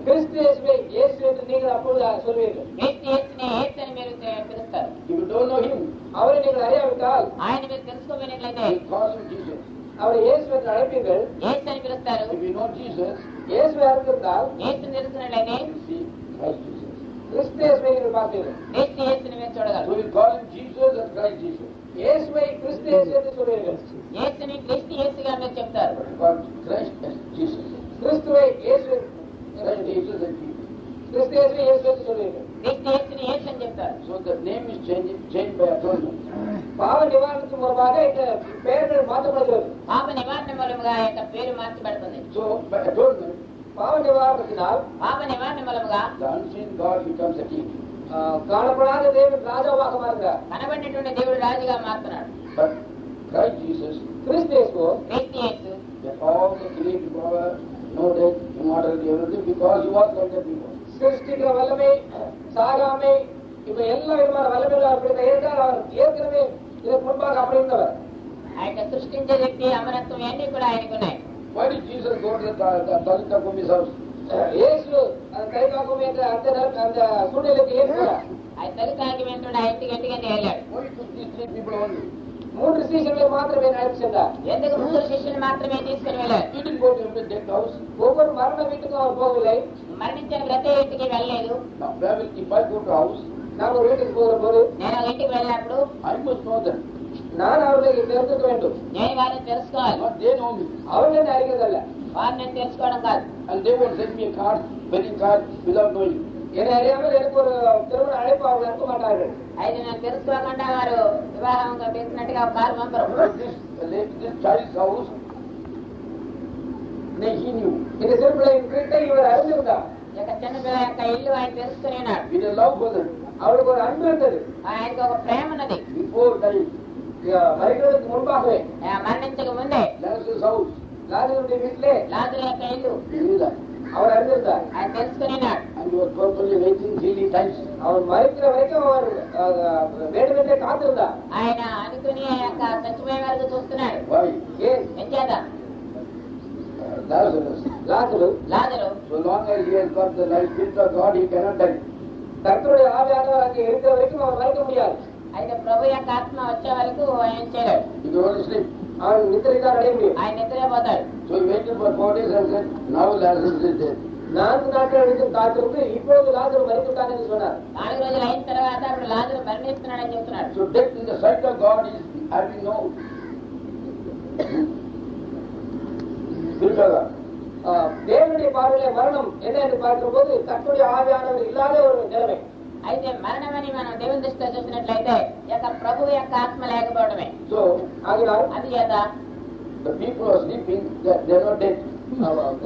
கிறிஸ்து இயேசுவை இயேசு என்று நீங்கள் அப்பொழுது சொல்வீர்கள். క్రీస్తు యేసుని యేసు అని మీరు పిలుస్తారు. If you don't know him, அவரை நீங்கள் அறியாவிட்டால் ఆయన మీరు తెలుసుకోపోయినట్లయితే you will call him Jesus. அவரை இயேசு என்று அழைப்பீர்கள். యేసు అని పిలుస్తారు. If you know Jesus, இயேசுவை அறிந்திருந்தால் యేసుని తెలుసుకున్నట్లయితే you will see Christ Jesus. கிறிஸ்து இயேசுவை நீங்கள் பார்ப்பீர்கள். క్రీస్తు యేసుని మీరు So చూడగలరు. we call him Jesus and Christ Jesus. இயேசுவை கிறிஸ்து இயேசு என்று சொல்வீர்கள். యేసుని క్రీస్తు యేసుగా మీరు చెప్తారు. But we call Christ as Jesus. கிறிஸ்துவை இயேசு Christ Jesus and Jesus. கிறிஸ்து இயேசுவை இயேசு என்று சொல்வீர்கள். క్రీస్తు యేసుని యేసు అని చెప్తారు. So the name is changed by atonement. பாவ நிவாரணத்துக்கு முன்பாக இந்த பெயர்கள் மாற்றப்படுகிறது. పాప నివారణ మూలముగా ఆ యొక్క పేరు మార్చబడుతుంది. So by atonement, பாவ நிவாரணத்தினால் పాప నివారణ మూలముగా the unseen God becomes a king. காணப்படாத தேவன் ராஜாவாக மாறுகிறார். కనబడినటువంటి దేవుడు రాజుగా మారుతున్నాడు. But Christ Jesus, கிறிஸ்து இயேசு క్రీస్తు యేసు that all the creative power, no death, immortality, everything, because he was like that before. சிருஷ்டிக்கிற வல்லமை, சாகாமை, இப்ப எல்லா விதமான வல்லமைகள் அப்படி இருந்தால் அவர் ஏற்கனவே இதற்கு முன்பாக அப்படி இருந்தவர். ఆ యొక్క సృష్టించే శక్తి అమరత్వం అన్ని కూడా ఆయనకు ఉన్నాయి. Why did Jesus go to the Dalita Kumi's house? இயேசு அந்த கைகாக்கும் என்ற அந்த சூழ்நிலைக்கு ஏற்பட ఆ తల్లి తాగి వెంటనే ఆ ఇంటికి వెళ్ళాడు. Why took these three people only? 3 சீஷர்களை மாத்திரமே அழைத்து சென்றார். ఎందుకు 3 శిష్యులు మాత్రమే తీసుకుని వెళ్ళారు? He didn't go to every dead house. ஒவ்வொரு மரண வீட்டுக்கும் அவர் போகவில்லை. మరణించిన ప్రతి ఇంటికి వెళ్ళలేదు. Now, where will, if I go to house, நான் ஒரு வீட்டுக்கு போகிற போது నేను ఒక ఇంటికి వెళ్ళినప్పుడు I must know them. நான் அவர்களை தெரிஞ்சுக்க வேண்டும். నేను వారిని తెలుసుకోవాలి. Not they know me. அவர்கள் என்னை அறிகிறதல்ல. వారిని నేను తెలుసుకోవడం కాదు. And they won't send me a card, wedding card, without knowing. என்னை அறியாமல் எனக்கு ஒரு திருமண அழைப்பு அவர்கள் அனுப்ப மாட்டார்கள். అయితే నేను తెలుసుకోకుండా వారు వివాహంగా పెట్టినట్టుగా ఒక car పంపరు. This child's house, he knew. இந்த சிறு பிள்ளையின் வீட்டை இவர் அறிந்திருந்தார். ఈ యొక్క చిన్న పిల్ల యొక్క ఇల్లు ఆయన తెలుసుకుని ఉన్నాడు. With a love for them. அவருக்கு ஒரு அன்பு இருந்தது. ఆయనకు ఒక ప్రేమ ఉన్నది. Before dying, மறைக்கிறதுக்கு முன்பாகவே మరణించక ముందే Lazarus' house, லாசருடைய வீட்டிலே లాజరు యొక్క ఇల్లు he knew that. அவர் அறிந்திருந்தார். ఆయన తెలుసుకుని ఉన్నాడు. And he was purposely waiting 3 times. அவர் மறைக்கிற வரைக்கும் அவர் வேண்டுமென்றே காத்திருந்தார். ఆయన అనుకుని ఆ యొక్క చచ్చిపోయే వరకు చూస్తున్నాడు. Why? ஏன் ఎంచేత Lazarus. Lazarus Lazarus So long as he has got the life spirit of God, he cannot die. கர்த்தருடைய ஆவியானவர் அங்கே இருக்கிற வரைக்கும் அவர் மறைக்க முடியாது. అయితే ప్రభు యొక్క ఆత్మ వచ్చే వరకు ఆయన చేయలేడు. He can only sleep. அவன் நித்திரைதான் அடைய முடியும். ఆయన నిద్రపోతాడు. So he waited for 4 days and said, now Lazarus is dead. 4 நாட்கள் அழைக்கும் காத்திருந்து இப்பொழுது லாசரு மறைத்துட்டான் என்று சொன்னார். 4 రోజులు అయిన తర్వాత అప్పుడు లాజరు మరణిస్తున్నాడని చెప్తున్నాడు. So death in the sight of God is having no spirit of God. தேவனுடைய பார்வையிலே மரணம் என்ன என்று பார்க்கிற போது கர்த்தருடைய ஆவியானவர் இல்லாத ஒரு நிலைமை. అయితే మరణమని మనం దేవుని దృష్టిలో చూసినట్లయితే ఈ యొక్క ప్రభు యొక్క ఆత్మ లేకపోవడమే. So ஆகினால் అందుచేత The people who are sleeping, they are not dead.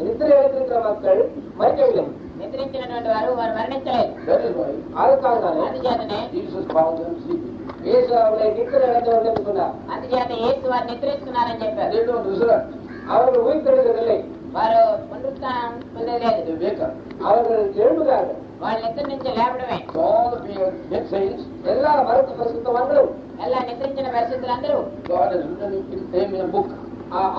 நித்திரை அடைந்திருக்கிற மக்கள் மறிக்கவில்லை. నిద్రించినటువంటి వారు మరణించలేదు. That is why அதுக்காகத்தானே అందుచేతనే Jesus found them sleeping. இயேசு அவர்களை நித்திரை அடைந்தவர்கள் என்று சொன்னார். అందుచేత యేసు వారు నిద్రిస్తున్నారని చెప్పారు. They don't resurrect. அவர்கள் உயிர் தெழுவதில்லை. వారు పునరుత్థానం పొందలేదు. They wake up. அவர்கள் எழும்புகிறார்கள். వాళ్ళ నిద్ర నుంచి లేవడమే. So all the dead saints, எல்லா மறுத்து பரிசுத்தவான்களும் ఎలా నిద్రించిన పరిస్థితులందరూ God has written them in a book.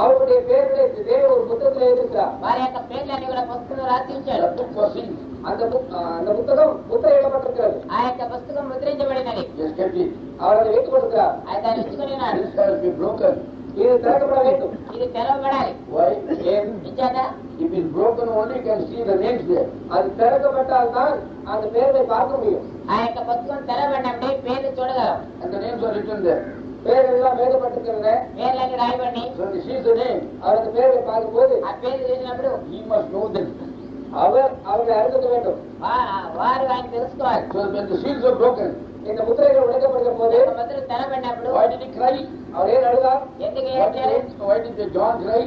அவருடைய பேர்களை தேவன் ஒரு புத்தகத்தில் இருக்கிறார். వారి యొక్క పేర్లన్నీ కూడా పుస్తకం రాసి ఉంచాడు. That book was sealed. அந்த புத்தகம் முத்திரையிடப்பட்டிருக்கிறது. ఆ యొక్క పుస్తకం ముద్రించబడినది. He has kept it. அவரை வைத்துக் கொடுக்கிறார். ఆయన దాన్ని ఉంచుకొని ఉన్నాడు. This has been broken. இது திறக்கப்பட வேண்டும். ఇది తెరవబడాలి. Why? ஏன்? నిజంగా If it's broken, only you can see the names there. அது திறக்கப்பட்டால் தான் அந்த பேர்களை பார்க்க முடியும். ఆ యొక్క పుస్తకం తెరవబడినప్పుడే పేర్లు చూడగలం. And the names are written there. பேர்கள் எல்லாம் எழுதப்பட்டிருக்கிறது. పేర్లన్నీ రాయబడి So when he sees the name, அவர் அந்த பேர்களை பார்க்கும் போது ఆ పేర్లు చూసినప్పుడు he must know them. அவர்களை அறிந்து வேண்டும். వారు ఆయన తెలుసుకోవాలి. So when the seals are broken, இந்த முத்திரைகள் உடைக்கப்படுகிற போது Mudra తెరబడినప్పుడు why did he cry? அவர் ஏன் அழுதார்? ఎందుకు Why ఏడ్చాడు? did John cry?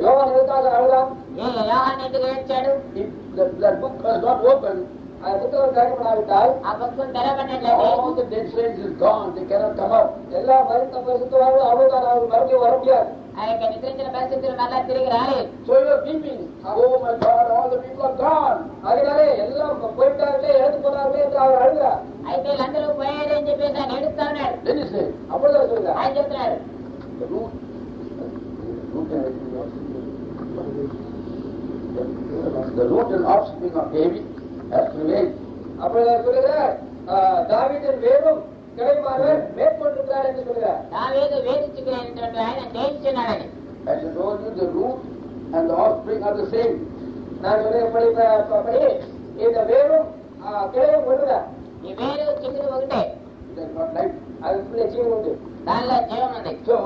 யோவான் எதுக்காக அழுதார்? యోహాను ఎందుకు ఏడ్చాడు? If that book was not open, அந்த புத்தகம் திறக்கப்படாவிட்டால் ఆ పుస్తకం తెరబడినట్లయితే all the dead saints is gone. They cannot come up. எல்லா மருத்துவ பரிசுத்தவான்களும் அவர்கள் அவர்கள் மறுபடியும் வர முடியாது. ఆ యొక్క నిద్రించిన పరిస్థితులు మళ్ళా తిరిగి రాలేదు. So you are weeping. Oh my God, all the people are gone. அதனாலே எல்லாம் போயிட்டார்களே எடுத்து போனார்களே என்று அவர் அழுகிறார். అయితే వీళ్ళందరూ పోయారు అని చెప్పేసి ఆయన ఏడుస్తా ఉన్నాడు. Then he said, அப்பொழுது சொல்கிறார் ఆయన చెప్తున్నాడు the root and offspring of David has prevailed. அப்பொழுது சொல்கிறார் தாவீதின் வேரும் கிளைமாறவர் மேற்கொண்டிருக்கிறார் என்று சொல்கிறார். దావీదు వేధించుకునేటువంటి ఆయన జయించున్నాడని. As I told you, the root and the offspring are the same. நான் சொல்றபடி இந்த வேரும் கிளையும் ஒன்றுதான். ఈ వేరు చిగురు ఒకటే. It has got life. அதுக்குள்ளே ஜீவன் உண்டு. దానిలో జీవం ఉంది. So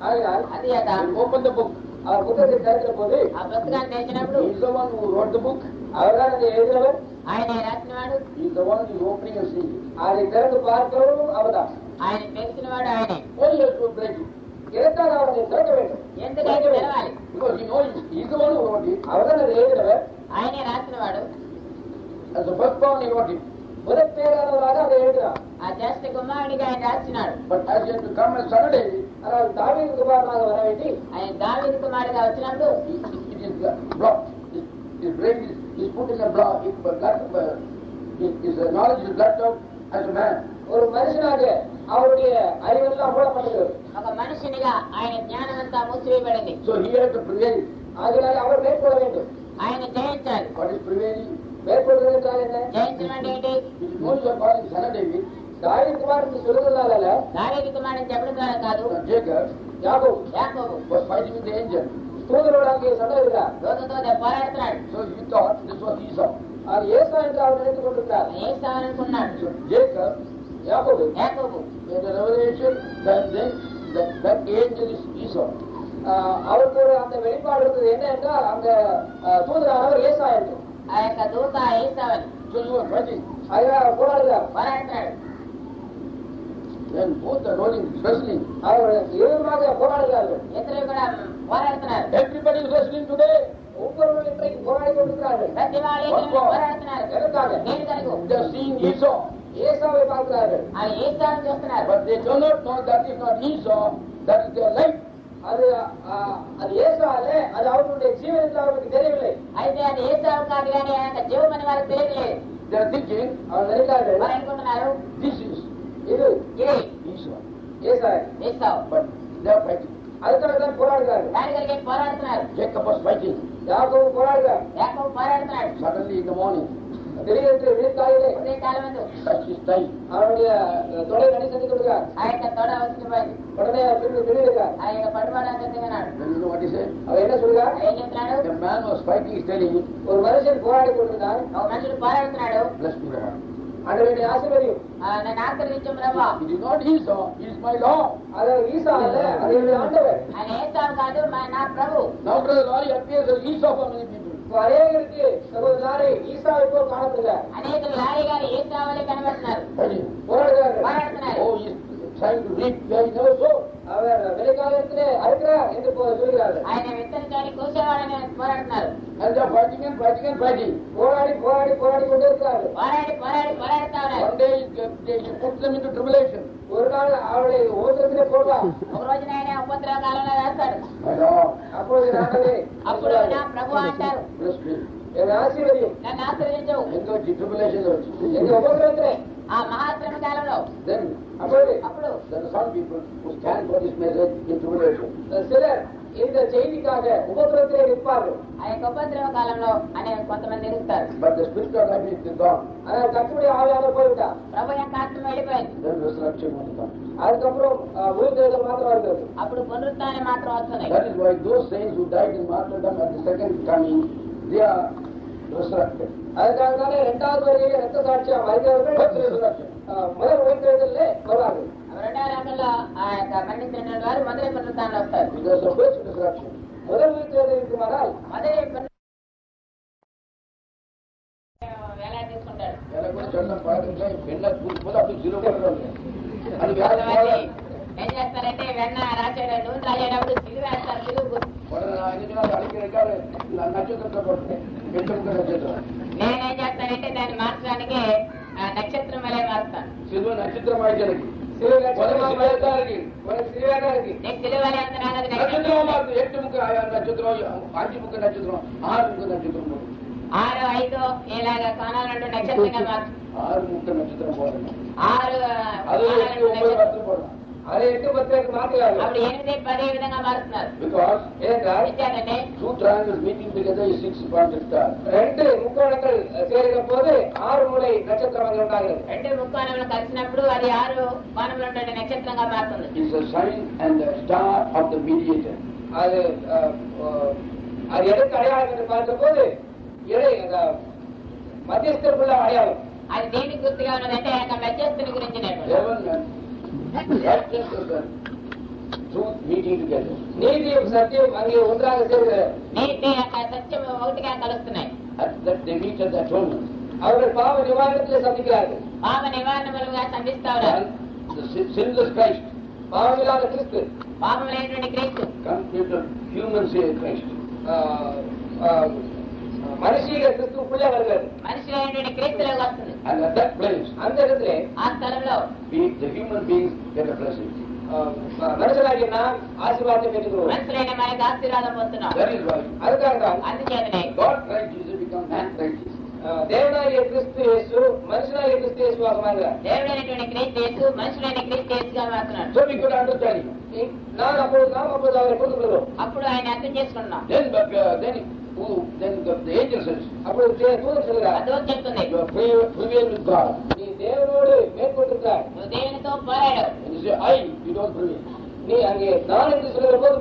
ஆகையால் అందుచేత Open the book. அவர் புத்தகத்தை திறக்கிற போது ఆ పుస్తకాన్ని తెరిచినప్పుడు He is the one who wrote the book. அவர்தான் அதை எழுதினவர். ఆయన రాసినవాడు, He is the one who is opening and seeing. அதை திறந்து பார்க்கிறவரும் அவர்தான். ఆయన తెలిసినవాడు ఆయనే. Why you have to break it? எதற்காக அவரை திறக்க வேண்டும்? ఎందుకైతే తెరవాలి? Because he knows he is the one who wrote it. அவர்தான் அதை எழுதினவர். ఆయనే రాసినవాడు. As the firstborn he wrote it. முதற் பேரானவராக அதை எழுதினார். ఆ జ్యేష్ఠ కుమారుడిగా ఆయన రాసినాడు. But as he had to come as Saturday, ஆனால் தாவீது குமாரனாக வர வேண்டி ఆయన దావీదు కుమారుడిగా వచ్చినప్పుడు it is blocked. His brain is put in a block. His knowledge is blocked out as a man. ஒரு மனுஷனாக அவருடைய அறிவெல்லாம் மூடப்பட்டது. ఒక మనిషినిగా ఆయన జ్ఞానం అంతా మూసివేయబడింది. So he had to prevail. ஆகையால் அவர் மேற்கொள்ள வேண்டும். ఆయన జయించాలి. What is prevailing? மேற்கொள்வது என்றால் என்ன? జయించడం అంటే ఏంటి? It is no use of calling Son of David. தாவீது குமாரன் சொல்லுவதால దావీదు కుమారుడిని చెప్పడం ద్వారా కాదు, Jacob యాకోబు యాకోబు was fighting with the angel. தூதரோடாக சண்டை இருக்கிறார். దూతతో పోరాడుతున్నాడు. So he thought this was Esau. அது ஏசா என்று அவர் நினைத்துக் கொண்டிருக்கிறார். ఏసావు అనుకున్నాడు. So Jacob யாக்கோபு యాకోబు made a revelation that that angel is Esau. அவருக்கு ஒரு அந்த வெளிப்பாடு இருந்தது. என்ன என்றால் அந்த தூதரானவர் ஏசா என்று. ఆ యొక్క దూత ఏసావని. So you were fighting. அதனால போராடுகிறார். పోరాడుతున్నాడు. Then both are rolling, wrestling. அவர் இருவருமாக போராடுகிறார்கள். ఇద్దరు కూడా పోరాడుతున్నారు. Everybody is wrestling today. ஒவ்வொருவரும் இன்றைக்கு போராடி கொண்டிருக்கிறார்கள். ప్రతి వాళ్ళు ఇద్దరు పోరాడుతున్నారు. எதற்காக? దేని కొరకు? They are seeing Esau. ஏசாவை பார்க்கிறார்கள். ఆ ఏసావుని చూస్తున్నారు. But they do not know that is not Esau, that is their life. அது ஏசா அல்ல, அது அவர்களுடைய ஜீவன் என்று அவர்களுக்கு தெரியவில்லை. అయితే అది ఏసావు కాదు కానీ ఆయన జీవం అని వారికి తెలియలేదు. They are thinking, அவர் நினைக்கிறார்கள் వారు అనుకుంటున్నారు this is இது ఇది Esau. Esau. Esau. But they are fighting. அதுக்காக தான் போராடுகிறார்கள். దాని కొరకే పోరాడుతున్నారు. Jacob was fighting. யாக்கோபு போராடுகிறார். యాకోబు పోరాడుతున్నాడు. Suddenly in the morning, திடீரென்று விழித்தாயிலே ఉదయకాలం ముందు touched his thigh. அவருடைய தொடை நடி சென்று கொடுக்கிறார். ఆ యొక్క తొడ వచ్చిపోయింది. உடனே அவர் திரும்பி திடீர்கிறார். ఆ యొక్క పట్టుబడాన్ని తిన్నాడు. Then you know what he said? அவர் என்ன சொல்கிறார்? ఏం చెప్తున్నాడు? The man was fighting, he's telling him, ஒரு மனுஷன் போராடி கொண்டிருந்தார். ఒక మనుషుడు పోరాడుతున్నాడు. bless me, Lord. ஆண்டவருடைய ஆசீர்வதியும். నన్ను ఆశీర్వదించు ప్రభా. It is not Esau, he is my Lord. அது ஈசா அல்ல, அது என்னுடைய ஆண்டவர். ఆయన ఏసావు కాదు నా ప్రభు. Now, brother Lord, appears as Esau for many people. அநேகருக்கு சகோதரே ஈசாவை போல் காணப்படுகிறார். అనేకులు లారీ గారు ఏసావులే కనబడుతున్నారు. Fighting. போராடுகிறார்கள். పోరాడుతున్నారు. Oh, he is trying to reap where he never sowed. அவர் விலைக்காலத்திலே அறுக்கிறார் என்று சொல்கிறார்கள். ఆయన విత్తనించాలని కోసేవాడని పోరాడుతున్నారు. And they are fighting and fighting and fighting. போராடி போராடி போராடி கொண்டே இருக்கிறார்கள். పోరాడుతా ఉన్నారు. One day he puts them into tribulation. ஒரு நாள் அவளை உபத்திரத்திலே போடுவார். ఒక రోజున ఆయన ఉపద్రవ కాలంలో వేస్తాడు. My Lord, அப்பொழுது நாங்களே అప్పుడు నా ప్రభు అంటారు, bless me. என்னை ஆசீர்வதியும். నన్ను ఆశీర్వదించు. Into the tribulation எங்க உபத்திரத்திலே ఆ మహాశ్రమ కాలంలో Then அப்பொழுது there are some people who stand for this message in tribulation. சிலர் இந்த செய்திக்காக உபத்திரத்திலே நிற்பார்கள். ఆ యొక్క ఉపద్రవ కాలంలో అనే కొంతమంది ఎదుగుతారు. But the spirit of life is gone. ஆனால் கர்த்தருடைய ஆவியானவர் போய்விட்டார். ప్రభు యొక్క ఆత్మ వెళ్ళిపోయింది. Then resurrection will come. அதுக்கப்புறம் உயிர்த்தெழுதல் மாத்திரம் வருகிறது. అప్పుడు పునరుత్థానం మాత్రం వస్తుంది. That is why those saints who died in martyrdom at the second coming, they are resurrected. அதுக்காக தானே இரண்டாவது வருகையிலே ரத்த சாட்சியா மரித்தவர்கள் முதல் உயிர்த்தெழுதலிலே வருவார்கள். రెండవ రకంలో ఆ యొక్క మరణించిన వారు మొదటి పునరుత్థానంలో వస్తారు. Because of first resurrection. முதல் உயிர்த்தெழுதல் இருக்குமானால் మొదటి వేలా తీసుకుంటాడు. ఎలాగో చండం పాటించే వెన్న పూర్తి అప్పుడు 0 పడుతుంది. అది కొంతమంది ఏం చేస్తారంటే వెన్న రాసేట నూనె రాసేటప్పుడు సిలువ వేస్తారు. సిలువ నక్షత్రం పడుతుంది. పెట్టుకుంటే నక్షత్రం. నేనేం చేస్తానంటే దాన్ని మార్చడానికి నక్షత్రం వలె మారుస్తాను. సిలువ నక్షత్రం అయితే నీకు సిలువ వలె అంత నాకు అది నక్షత్రం మారుతుంది. 8 ముక్క నక్షత్రం, 5 ముక్క నక్షత్రం, 6 ముక్క నక్షత్రం, 6, 5 ఇలాగ కోణాలు నక్షత్రంగా మార్చు. 6 ముక్క నక్షత్రం పోతుంది. 6 అది 8, 9 మాత్రం పోతుంది. அதை 8, 10 மாற்றுகிறார்கள். అప్పుడు 8, 10 విధంగా మారుతున్నారు. Because విద్యార్థి 2 triangles meeting together is 6-pointed star. ரெண்டு முக்கோணங்கள் சேருகிற போது 6 மூலை நட்சத்திரங்கள் உண்டாகிறது. 2 ముక్కోణములు కలిసినప్పుడు అది 6 కోణములు ఉండే నక్షత్రంగా మారుతుంది. It's a sign and the star of the mediator. அது அது எதற்கு அடையாளம் என்று பார்த்த போது மத்தியஸ்தருக்குள்ள அடையாளம். అది దేనికి గుర్తుగా ఉన్నదంటే ఆ మధ్యస్థుని గురించి Heaven and righteousness and truth meeting together. நீதியும் சத்தியம் அங்கே ஒன்றாக சேர்கிறது. నీతి సత్యం ఒకటిగా కలుస్తున్నాయి. That they meet at the atonement. அவர்கள் பாவ நிவாரணத்திலே சந்திக்கிறார்கள். పాప నివారణములుగా సంధిస్తా ఉన్నారు. And the sinless Christ, பாவமில்லாத கிறிஸ்து, పాపం లేనటువంటి క్రీస్తు, computer human say Christ. மனுஷீக கிறிஸ்துக்குள்ளே வருகிறது. మనిషిలైనటువంటి క్రీస్తులోకి వస్తుంది. And at that place, அந்த இடத்திலே ఆ స్థలంలో the human beings get a blessing. மனுஷனாகிய நாம் ஆசீர்வாதம் பெற்றுக்கிறோம். మనుషులైన మనకి ఆశీర్వాదం పొందుతున్నాం. That is why அதுக்காக தான் అందుచేతనే God Christ Jesus become man Christ Jesus. தேவனாகிய கிறிஸ்து இயேசு மனுஷனாகிய கிறிஸ்து இயேசுவாக மாறுகிறார். దేవుడైనటువంటి క్రీస్తు యేసు మనుషులైన క్రీస్తు యేసుగా మారుతున్నాడు. So we could understand him. நாம் அப்பொழுது அவரை புரிந்து கொள்கிறோம். అప్పుడు ఆయన అర్థం చేసుకున్నాం. Then the angel says, அப்பொழுது தூதர் சொல்கிறார், అదో చెప్తుంది, you are prevail with God. நீ தேவனோடு மேற்கொண்டிருக்கிறாய். నువ్వు దేవునితో పోరాడు. And you say, you don't prevail. நீ அங்கே நான் என்று சொல்கிற போது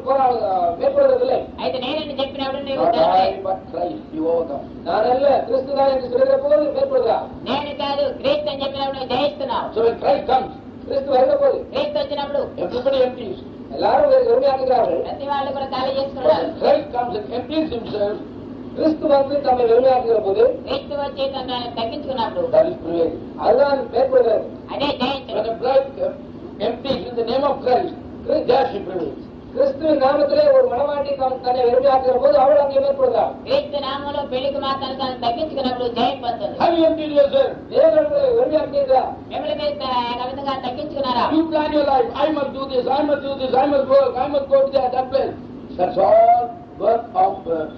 மேற்கொள்வதில்லை. అయితే నేనని చెప్పినప్పుడు నీవు Not I, but Christ, you overcome. நான் அல்ல கிறிஸ்து தான் என்று சொல்கிற போது மேற்கொள்கிறா. నేను కాదు క్రీస్తు అని చెప్పినప్పుడు నువ్వు జయిస్తున్నావు. So when Christ comes, கிறிஸ்து வருகிற போது క్రీస్తు వచ్చినప్పుడు everybody empties. எல்லாரும் வெறுமையாக்குகிறார்கள். ప్రతి వాళ్ళు కూడా ఖాళీ చేసుకున్నారు. When Christ comes and empties himself, கிறிஸ்து வந்து தம்மை வெறுமையாக்குகிற போது క్రీస్తు వచ్చి తను తగ్గించుకున్నప్పుడు that is praying. அதுதான் மேற்கொள்கிறது. అదే జయించడం. When a bride empties in the name of Christ, there she prevails. கிறிஸ்துவின் நாமத்திலே ஒரு மணவாட்டி தன்னை வெறுமையாக்குகிற போது அவள் அங்கே மேற்கொள்கிறார். క్రీస్తు నామంలో పెళ్లికి మాత్రం తను తగ్గించుకున్నప్పుడు జయం పొందుతుంది. Have you emptied yourself? தேவன் உங்களை வெறுமையாக்குகிறா. మిమ్మల్ని మీరు ఆ విధంగా తగ్గించుకున్నారా? You plan your life. I must do this, I must do this, I must work, I must go to that place. That's all work of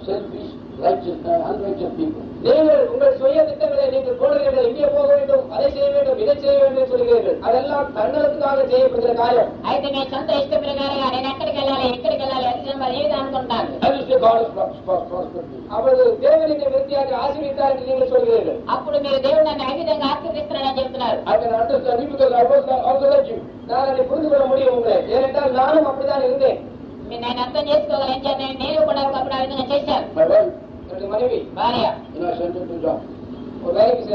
selfish, righteous, unrighteous people. நீங்கள் உங்கள் சுய திட்டங்களை நீங்கள் போடுகிறீர்கள். இங்கே போக வேண்டும், அதை செய்ய வேண்டும், இதை செய்ய வேண்டும் சொல்கிறீர்கள். அதெல்லாம் தன்னலத்துக்காக செய்யப்படுகிற காரியம். అయితే మీ సొంత ఇష్ట ప్రకారంగా నేను ఎక్కడికి వెళ్ళాలి, ఎక్కడికి వెళ్ళాలి, అది ఏది అనుకుంటాను. And you say God is prosperity. அவரது தேவனை விருத்தியாக ஆசீர்வதித்தார் என்று நீங்கள் சொல்கிறீர்கள். అప్పుడు మీరు దేవుడు నన్ను ఏ విధంగా ఆశీర్వదిస్తున్నాడని చెప్తున్నారు. I can understand you because I was also like you. நான் அதை புரிந்து கொள்ள முடியும் உங்களை. ஏனென்றால் நானும் அப்படித்தான் இருந்தேன். నేను అర్థం చేసుకోగలను. నేను కూడా ఒకప్పుడు ఆ విధంగా చేశాను. My wife, என்னுடைய மனைவி భార్య I sent her to job. ஒரு வேலைக்கு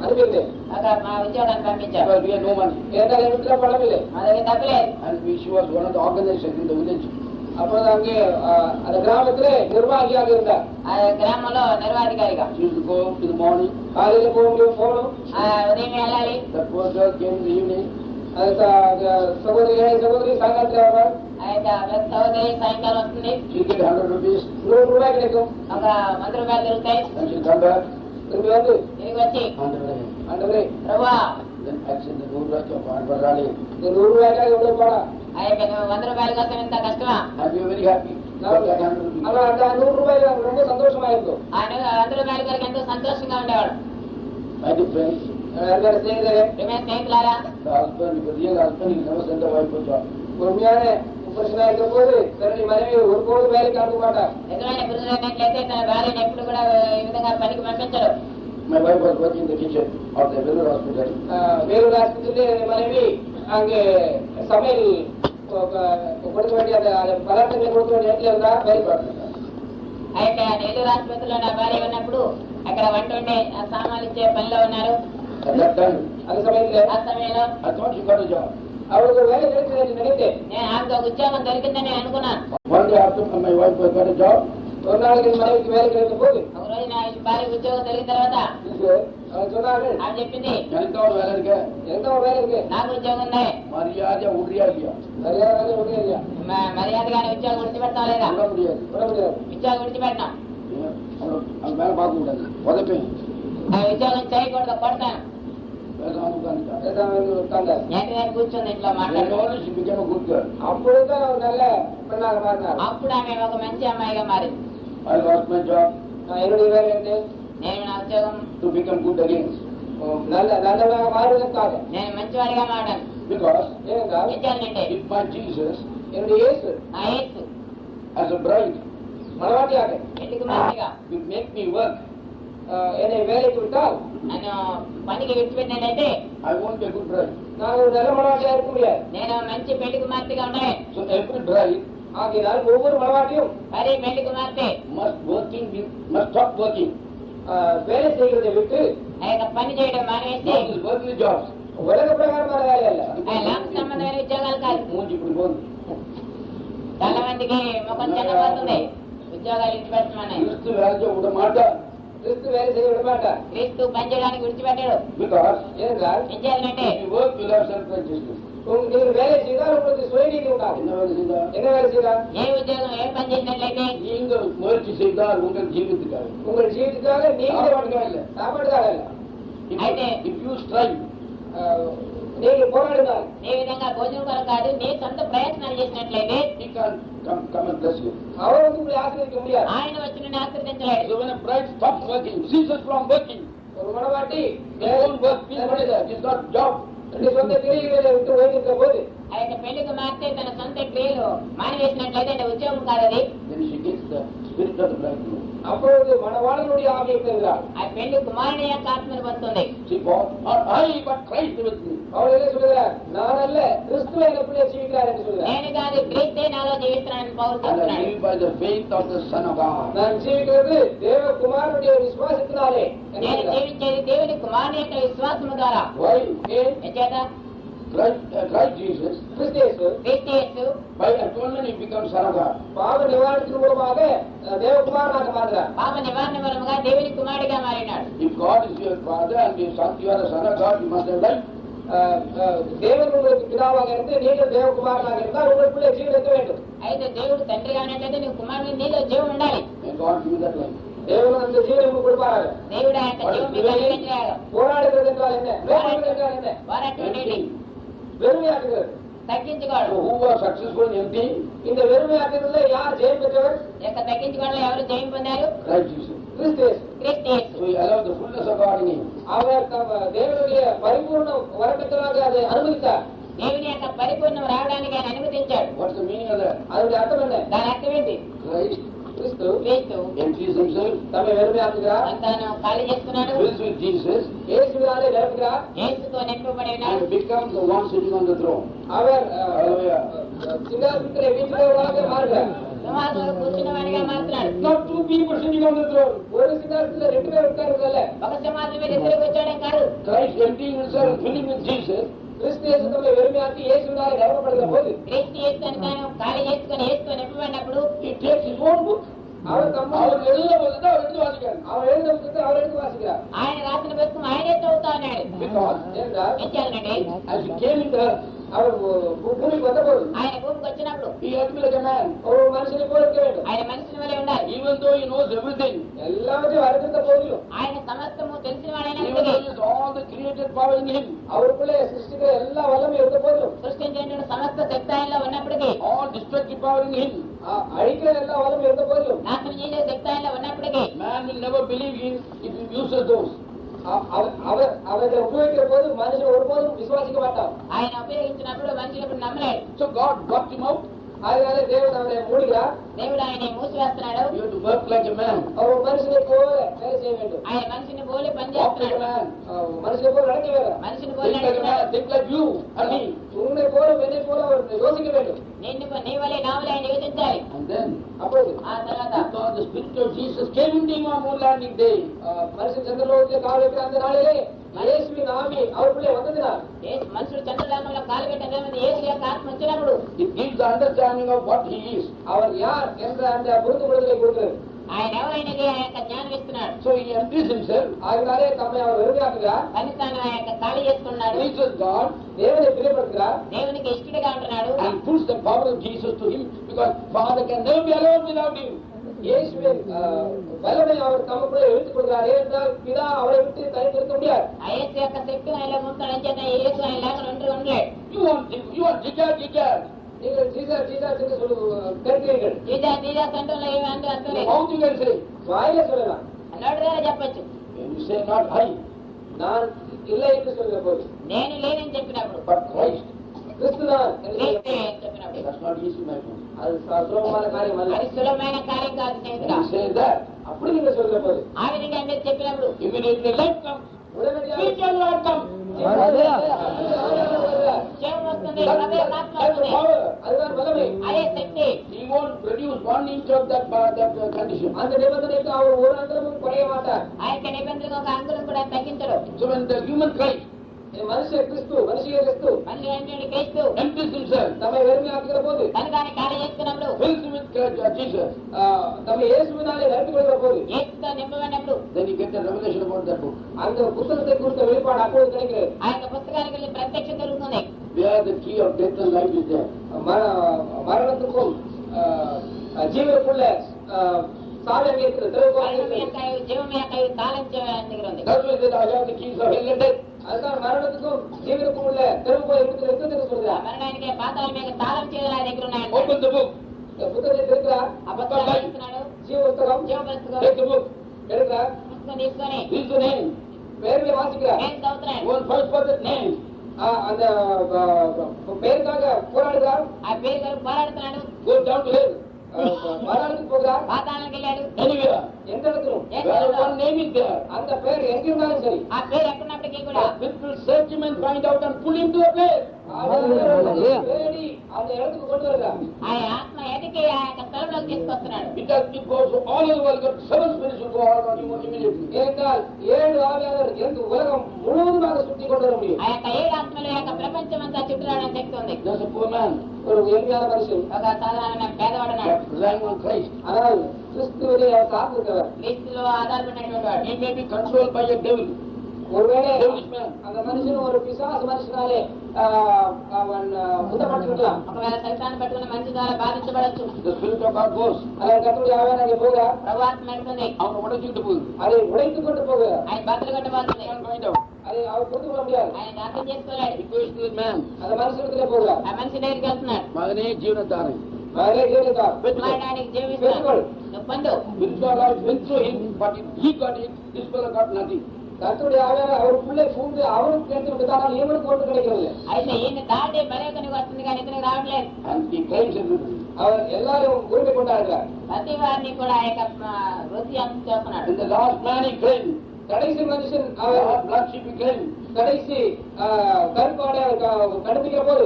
அனுப்பியிருந்தேன். అక్కడ మా ఉద్యోగాన్ని పంపించారు. Because we had no money. ஏனென்றால் எங்களுக்கு பணம் இல்லை. మా దగ్గర డబ్బులేదు. And she was one of the organizers in the village. அப்போது அங்கே அந்த கிராமத்திலே நிர்வாகியாக இருந்தார். ఆ గ్రామంలో నిర్వాధికారిగా She used to go in the morning. காலையில போகணும். ఉదయం వెళ్ళాలి. That poor girl came in the evening. சகோதரி சாயங்காலத்தில் வருவார். ఆ యొక్క సహోదరి సాయంకాలం వస్తుంది. She'll get 100 rupees. 100 ரூபாய் கிடைக்கும். ఒక 100 రూపాయలు దొరుకుతాయి. And she'll come back. திரும்பி வந்து తిరిగి వచ్చి 100 again. ஆண்டவரே ప్రభువా Then action the 100 rupees of Anvarali. இந்த 100 ரூபாய்க்காக எவ்வளவு போனா ఆ యొక్క 100 రూపాయల కోసం ఎంత కష్టమా? And we were very happy. Got that 100 rupees. ஆனா அந்த 100 ரூபாய் ரொம்ப சந்தோஷமா இருக்கும். ఆ 100 రూపాయల కొరకు ఎంతో సంతోషంగా ఉండేవాడు. My dear friends, எல்லாரும் ஸ்நேகிதரே, ప్రియమైన స్నేహితులారా, the husband, the real husband, he never sent a wife for job. உண்மையான புருஷனா இருக்கிற போது தன்னுடைய மனைவி ஒருபோது வேலைக்கு அனுப்ப மாட்டார். నిజమైన పురుషుడు అయినట్లయితే తన భార్యను ఎప్పుడు కూడా ఈ విధంగా పనికి పంపించడు. My wife was working in the kitchen of the Vellore hospital. Vellore ஆஸ்பத்திரியிலே மனைவி அங்கே சமையல் கொடுக்க வேண்டிய அந்த பதார்த்தங்களை கொடுக்க வேண்டிய இடத்துல இருந்தா வேலை பார்த்துருக்காங்க. ఆ యొక్క నెల్లూరు ఆసుపత్రిలో నా భార్య ఉన్నప్పుడు అక్కడ వంట వండే సామాన్లు ఇచ్చే పనిలో ఉన్నారు. At that time, அந்த சமயத்துல ఆ సమయంలో I thought she got a job. அவருக்கு ஒரு வேலை கிடைச்சது நினைத்தேன். నేను ఆమెకు ఒక ఉద్యోగం దొరికిందని నేను అనుకున్నాను. One day after my wife got a job, ஒரு நாளைக்கு என் மனைவிக்கு வேலை கிடைத்த போது ఒక రోజు నా భార్య ఉద్యోగం దొరికిన తర్వాత அவர் சொன்னார்கள், ఆమె చెప్పింది, எனக்கு ஒரு வேலை இருக்கு. எந்த ஒரு வேலை இருக்கு, నాకు ఉద్యోగం ఉంది. மரியாதை உரியா இல்லையா? மரியாதை ஒன்றும் இல்லையா, మర్యాదగానే ఉద్యోగం విడిచిపెడతాం లేదా? விட முடியாது. விட முடியாது. ఉద్యోగం విడిచిపెట్టినాం. அது மேல பார்க்க கூடாது. உதப்பேன். ఆ ఉద్యోగం చేయకూడదు, కొడతాను. பேசாம உட்காந்துட்டா. பேசாம உட்கார்ந்தார். వెంటనే కూర్చొని ఇంట్లో మాట్లాడు. She became a good girl. அப்பொழுதுதான் அவர் நல்ல பெண்ணாக மாறினார். అప్పుడు ఆమె ఒక మంచి అమ్మాయిగా మారింది. I lost my job என்னுடைய வேலை வந்து నేను నా ఉద్యోగం to become good again. நல்லதாக மாறுவதற்காக, నేను మంచివాడిగా మారాను. Because ஏனென்றால் ఏంటంటే if my Jesus என்னுடைய இயேசு నా యేసు as a bride மனவாட்டியாக ఎందుకు మంచిగా will make me work, என்னை வேலைக்கு விட்டால் నన్ను పనికి విడిచిపెట్టినట్టయితే I won't be a good bride. நான் ஒரு நல்ல மனவாட்டியாக இருக்க முடியாது. నేను మంచి పెళ్లి కుమార్తెగా ఉండలేను. So every bride ஆகையினால் ஒவ்வொரு மனவாட்டியும் మరి పెళ్లి కుమార్తె must stop working. வேலை செய்கிறதை விட்டு ఆ యొక్క పని చేయడం మానేసి Not these worldly jobs. உலக பிரகாரமான வேலை அல்ல, ఆ లాభ సంబంధమైన ఉద్యోగాలు కాదు. மூஞ்சி இப்படி போகுது. చాలా మందికి ముఖం చిన్నపోతుంది, ఉద్యోగాలు విడిచిపెట్టమని. கிறிஸ்து வேலைக்கு விட மாட்டார். கிறிஸ்து வேலை செய்ய விட மாட்டார். క్రీస్తు పని చేయడానికి విడిచిపెట్టాడు. Because ஏனென்றால் ఏం చేయాలంటే if you work, you'll have self-righteousness. நீங்கள் வேலை செய்தால் உங்களுக்கு சுயநீதி உண்டாகும். என்ன வேலை செய்தால்? என்ன வேலை செய்தால் ఏ ఉద్యోగం ఏ పని చేసినట్లయితే நீங்கள் முயற்சி செய்தால் உங்கள் ஜீவித்துக்காக. உங்கள் ஜீவிதத்துக்காக சாப்பாட்டுக்காக இல்ல. சாப்பாடுக்காக இல்ல. If you strive, நீங்கள் போராடினால் ఏ విధంగా భోజనం కొరకు కాదు, నీ సొంత ప్రయత్నాలు చేసినట్లయితే he can come and bless you. அவர் வந்து உங்களை ஆசிரியக்க முடியாது. ఆయన వచ్చి నిన్ను ఆశీర్వదించలేడు. So when a bride stops working, ceases from working, ஒரு மனவாட்டி they won't work. Please, what is that? It's not job. ரெண்டு சொந்த கிரியைகளை விட்டு ஓய்ந்திருக்க போது ఆ యొక్క పెళ్లి కుమార్తె తన సొంత క్రియలు మానివేసినట్లయితే అంటే ఉద్యోగం కాదు అది. Then she gets the spirit of the bridegroom. அப்பொழுது மணவாளனுடைய ஆவியை பெறுகிறாள். ఆ పెళ్లి కుమారుని యొక్క ఆత్మను పొందుతుంది. See, Paul, not I, but Christ with me. அவள் என்ன சொல்கிறார்? நான் அல்ல, கிறிஸ்துவை எனக்குள்ளே ஜீவிக்கிறார் என்று சொல்கிறார். నేను కాదు క్రీస్తే నాలో జీవిస్తున్నానని పౌలు And I చెప్తున్నాడు. live by the faith of the Son of God. நான் ஜீவிக்கிறது தேவகுமாரனுடைய விசுவாசத்தினாலே. నేను జీవించేది దేవుని కుమారుని యొక్క విశ్వాసము ద్వారా. Why? ఎంచేత Christ Jesus, கிறிஸ்து இயேசு క్రీస్తు యేసు by atonement he becomes Son of God. பாவ நிவாரணத்தின் மூலமாக தேவகுமாரனாக மாறுகிறார். పాప నివారణ మూలముగా దేవుని కుమారుడిగా మారినాడు. If God is your Father and you are a Son of God, you must have life. தேவன் உங்களுக்கு பிதாவாக இருந்து நீங்கள் தேவகுமாரனாக இருந்தால் உங்களுக்குள்ளே ஜீவன் இருக்க வேண்டும். అయితే దేవుడు తండ్రిగా ఉన్నట్లయితే నువ్వు కుమారుని నీలో జీవం ఉండాలి. And God give you that life. தேவன் அந்த ஜீவனை உங்களுக்கு கொடுப்பார்கள். దేవుడు ఆ యొక్క జీవం మీకు అనుగ్రహించాడు. போராடுகிறது என்றால் என்ன? வேண்டுகிறது என்றால் என்ன? పోరాటం வெறுமையாக்குகிறது. తగ్గించుకోవడం. So who was successful in empty? இந்த வெறுமையாக்குறதுல யார் ஜெயம் பெற்றவர்? యొక్క తగ్గించుకోవడంలో ఎవరు జయం పొందారు? Christ Jesus. கிறிஸ்து இயேசு. క్రీస్తు యేసు. So he allowed the fullness of God in him. அவர் தேவனுடைய பரிபூர்ண வரக்கட்டளாக அதை அனுமதித்தார். దేవుని యొక్క పరిపూర్ణం రావడానికి ఆయన అనుమతించాడు. What's the meaning of that? அதனுடைய அர்த்தம் என்ன? దాని అర్థం ఏంటి? Christ கிறிஸ்து క్రీస్తు empties himself, தம்மை வெறுமையாக்குகிறார். అంతాను ఖాళీ చేసుకున్నాడు. fills with Jesus, இயேசுவினாலே நிரப்புகிறார். యేసుతో నింపబడి ఉన్నాడు. and becomes the one sitting on the throne. Our Hallelujah. சிங்காசனத்திலே வீற்றிருக்கிறவராக மாறுகிறார். సింహాసనంలో కూర్చున్న వాడిగా మారుతున్నాడు. Not two people sitting on the throne. ஒரு சிங்காசனத்தில் ரெண்டு பேர் உட்கார்றதல்ல. ఒక సింహాసనం మీద ఇద్దరు కూర్చోవడం కాదు. Christ emptying himself, filling with Jesus, கிறிஸ்து இயேசு தம்மை வெறுமையாக்கி இயேசுவினாலே நிரப்பப்படுகிற போது క్రీస్తు యేసు అని తాను ఖాళీ చేసుకుని యేసుతో నింపబడినప్పుడు he takes his own book. அவர் தம்மை அவர் எழுத போது அவர் எடுத்து வாசிக்கிறார். அவர் எழுத புத்தகத்தை அவர் எடுத்து வாசிக்கிறார். ఆయన రాసిన పుస్తకం ఆయనే చదువుతా ఉన్నాడు. Because ஏனென்றால் ఏం చేయాలండి? as he came into earth, அவர் பூமிக்கு வந்தபோது ఆయన భూమికి వచ్చినప్పుడు he had to be like a man. ஒரு மனுஷனை போல இருக்க வேண்டும். ఆయన మనిషిని వలె ఉండాలి. Even though he knows everything, எல்லாவற்றையும் அறிந்திருந்த போதிலும் ఆయన సమస్తము తెలిసిన even వాడైనప్పటికీ though he has all the created power in him, அவருக்குள்ளே சிருஷ்டிக்கிற எல்லா வல்லமையும் இருந்த போதிலும் సృష్టించేటువంటి సమస్త శక్తి ఆయనలో ఉన్నప్పటికీ, all destructive power in him, அழிக்கிற எல்லா வல்லமையும் இருந்த போதிலும் నాశనం చేసే శక్తి ఆయనలో ఉన్నప్పటికీ man will never believe him if he uses those. அவர் அவரை உபயோகிக்கிற போது மனுஷன் ஒருபோதும் விசுவாசிக்க மாட்டான். ఆయన ఉపయోగించినప్పుడు మనుషులు ఇప్పుడు నమ్మలేడు. So God blocked him out. அதனாலே தேவன் அவரை மூடுகிறார். దేవుడు ఆయన మూసివేస్తున్నాడు. You have to work like a man. அவர் மனுஷனை போல வேலை செய்ய வேண்டும். ఆయన మనిషిని పోలి Walk like a పనిచేస్తున్నాడు. man. மனுஷனை போல நடக்க வேண்டும். మనిషిని Think పోలి like a man. నడుస్తున్నాడు. Think like you and me. உன்னை போல என்னை போல அவர் யோசிக்க வேண்டும். నీ వలె నా వలె ఆయన యోచించాలి. And then, அப்பொழுது ఆ తర్వాత because the Spirit of Jesus came into him on moon landing day, மனுஷன் சந்திரலோகத்தில் கால் வைக்கிற அந்த நாளிலே இயேசுவின் ஆவி அவருக்குள்ளே வந்ததினால் మనుషుడు చంద్రలోకంలో కాలు పెట్టిన యేసు యొక్క ఆత్మ వచ్చినప్పుడు it gives the understanding of what he is. அவர் யார் என்ற அந்த புரிந்து கொள்வதை கொடுக்கிறது. ఆయన ఎవరైనది ఆ యొక్క జ్ఞానం ఇస్తున్నాడు. So he empties himself. அதனாலே தம்மை அவர் வெறுமையாக்குகிறார். కానీ తాను ఆ యొక్క ఖాళీ చేసుకున్నాడు. Pleases God தேவனை பிரியப்படுகிறார். దేవునికి ఇష్టడిగా ఉంటున్నాడు. and puts the power of Jesus to him, because Father can never be alone without him. இயேசுவின் வல்லமை அவர் தமக்குள்ளே எடுத்துக் கொள்கிறார். ஏனென்றால் பிதா அவரை விட்டு தனித்திருக்க முடியாது. ఆ యేసు యొక్క శక్తిని ఆయన ముందు చేత యేసు ఆయన లేకుండా ఉండలేడు. You want Jika. நீங்கள் ஜீசஸ் என்று கேட்கிறீர்கள். జీజస్ అంటున్నా ఏమి అంటలేదు. How you can say? வாயில சொல்லலாம். నోటి ద్వారా చెప్పచ్చు. When you say not I, நான் இல்லை என்று சொல்கிற போது నేను లేనని చెప్పినప్పుడు, but Christ, கிறிஸ்துதான் என்று క్రీస్తే சொல்லலாம். అని చెప్పినప్పుడు that's not easy, my friend. அது சுலபமான காரியம் அல்ல. అది సులభమైన కార్యం కాదు When స్నేహితుడా. you say that, அப்படி நீங்கள் சொல்கிற போது ఆ విధంగా మీరు చెప్పినప్పుడు immediately life comes. உடனடியாக Spiritual life comes. జీవం వస్తుంది. That's హృదయ ఆత్మ the వస్తుంది. power. அதுதான் வல்லமை. అదే శక్తి. He won't produce 1 inch of that condition. அந்த நிபந்தனைக்கு அவர் ஒரு அந்தரமும் குறைய மாட்டார். ఆ యొక్క నిబంధనకు ఒక అంగుళం కూడా తగ్గించడు. So when the human Christ மனுஷ கிறிஸ்து మళ్ళీ ఏంటంటే క్రీస్తు empties himself, தம்மை வெறுமையாக்குகிற போது తను దాన్ని ఖాళీ చేసుకున్నప్పుడు, fills with Jesus, தம்மை இயேசுவினாலே நிரப்பிக் கொள்கிற போது యేసుతో నింపబడినప్పుడు then you get the revelation about that book. அந்த புத்தகத்தை குறித்த வெளிப்பாடு அப்போது கிடைக்கிறது. ఆ యొక్క పుస్తకానికి వెళ్ళి ప్రత్యక్ష దొరుకుతుంది. Where the key of death and life is there. மரணத்துக்கும் ஜீவனுக்குள்ள சாவி அங்கே இருக்கிறது. మరణం యొక్క జీవం యొక్క తాళం దగ్గర ఉంది. That's why they have the keys of hell and death. அதுதான் மரணத்துக்கும் ஜீவனுக்கும் உள்ள தெருவு இருக்கிறது ఆ சொல்றார். మరణానికి పాతాళం మీద తాళం చేయలు ఆ దగ్గర ఉన్నాయంట. Open the book. புத்தகத்தை இருக்கிறார். ఆ పుస్తకాలు తీస్తున్నాడు. ஜீவ புத்தகம் జీవ పుస్తకం Take the book. எடுக்கிறார். పుస్తకం తీసుకొని Read the name. பெயர்களை வாசிக்கிறார். నేను చదువుతున్నాను. One first for that name. அந்த பெயருக்காக போராடுகிறார். ఆ పేరు గారు పోరాడుతున్నాడు. Go down to hell. பாதாளத்துக்கு போகிறார், பாதாளத்துக்கு వెళ్ళాడు. Anywhere. எந்த இடத்திலும் Where one name is there. அந்த பேர் எங்கிருந்தாலும் சரி, ఆ పేరు ఎక్కడున్నప్పటికీ కూడా People search him and find out and pull him to a place. தேடி அந்த இடத்துக்கு கொண்டு வருகிறார். ఆ ఆత్మ ఎదికి ఆ యొక్క స్థలంలోకి తీసుకొస్తున్నాడు. It has to go so all over the world. 7 spirits will go out on him immediately. ஏனென்றால் 7 ஆவியானவர் எந்த உலகம் முழுவதுமாக சுற்றி கொண்டு வர முடியும். ఆ యొక్క 7 ఆత్మల యొక్క ప్రపంచం అంతా చుట్టురావడం శక్తి ఉంది. There's a poor man ஒரு எளிமையான மனுஷன், ఒక సాధారణ పేదవాడున్నాడు. relying on Christ. ஆனால் கிறிஸ்துவிலே அவர் சார்ந்திருக்கிறவர். క్రీస్తులో ఆధారపడినటువంటి వాడు. He may be controlled by a devil. ஒருவேளை Devilish man. அந்த மனுஷன் ஒரு பிசாசு மனுஷனாலே அவன் உந்தப்பட்டிருக்கலாம். ఒకవేళ సైతాన్ని పట్టుకున్న మనిషి ద్వారా బాధించబడచ్చు. The spirit of God goes. அவர் கர்த்தருடைய ஆவியானவர் போகிறார், ప్రభువాత్మ వెళ్తుంది. Out of what is it to pull? அதை உடைத்துக் கொண்டு போகிறார். ఆయన బద్దలు కట్టబోతుంది. Can't find out. அதை அவர் கொண்டு வர முடியாது. ఆయన అర్థం చేసుకోలేడు. He goes to the man. அந்த மனுஷனிடத்திலே போகிறார். ఆ మనిషి దగ్గరికి వెళ్తున్నాడు. మగనే జీవనధారం. அவரே ஜீவித்தார். మాట్లాడానికి జీవిస్తున్నాడు. నువ్వు పొందు. Spiritual life went through him, but he got it. This fellow got nothing. கர்த்தருடைய ஆவியானவர் அவருக்குள்ளே பூந்து அவரும் கேட்டு விட்டால் இவனுக்கு ஒன்று கிடைக்கவில்லை. అయితే ఈయన దాటి మరొకనికి వస్తుంది కానీ ఇతనికి రావట్లేదు. And he claims everything. அவர் எல்லாரும் உரிமை கொண்டாடுகிறார். ప్రతి వారిని కూడా ఆ యొక్క రుచి అంత చేస్తున్నాడు. And the last man he claimed. கடைசி மனுஷன் The our last black sheep he claimed. கடைசி கருப்பாடை கடத்திக்கிற போது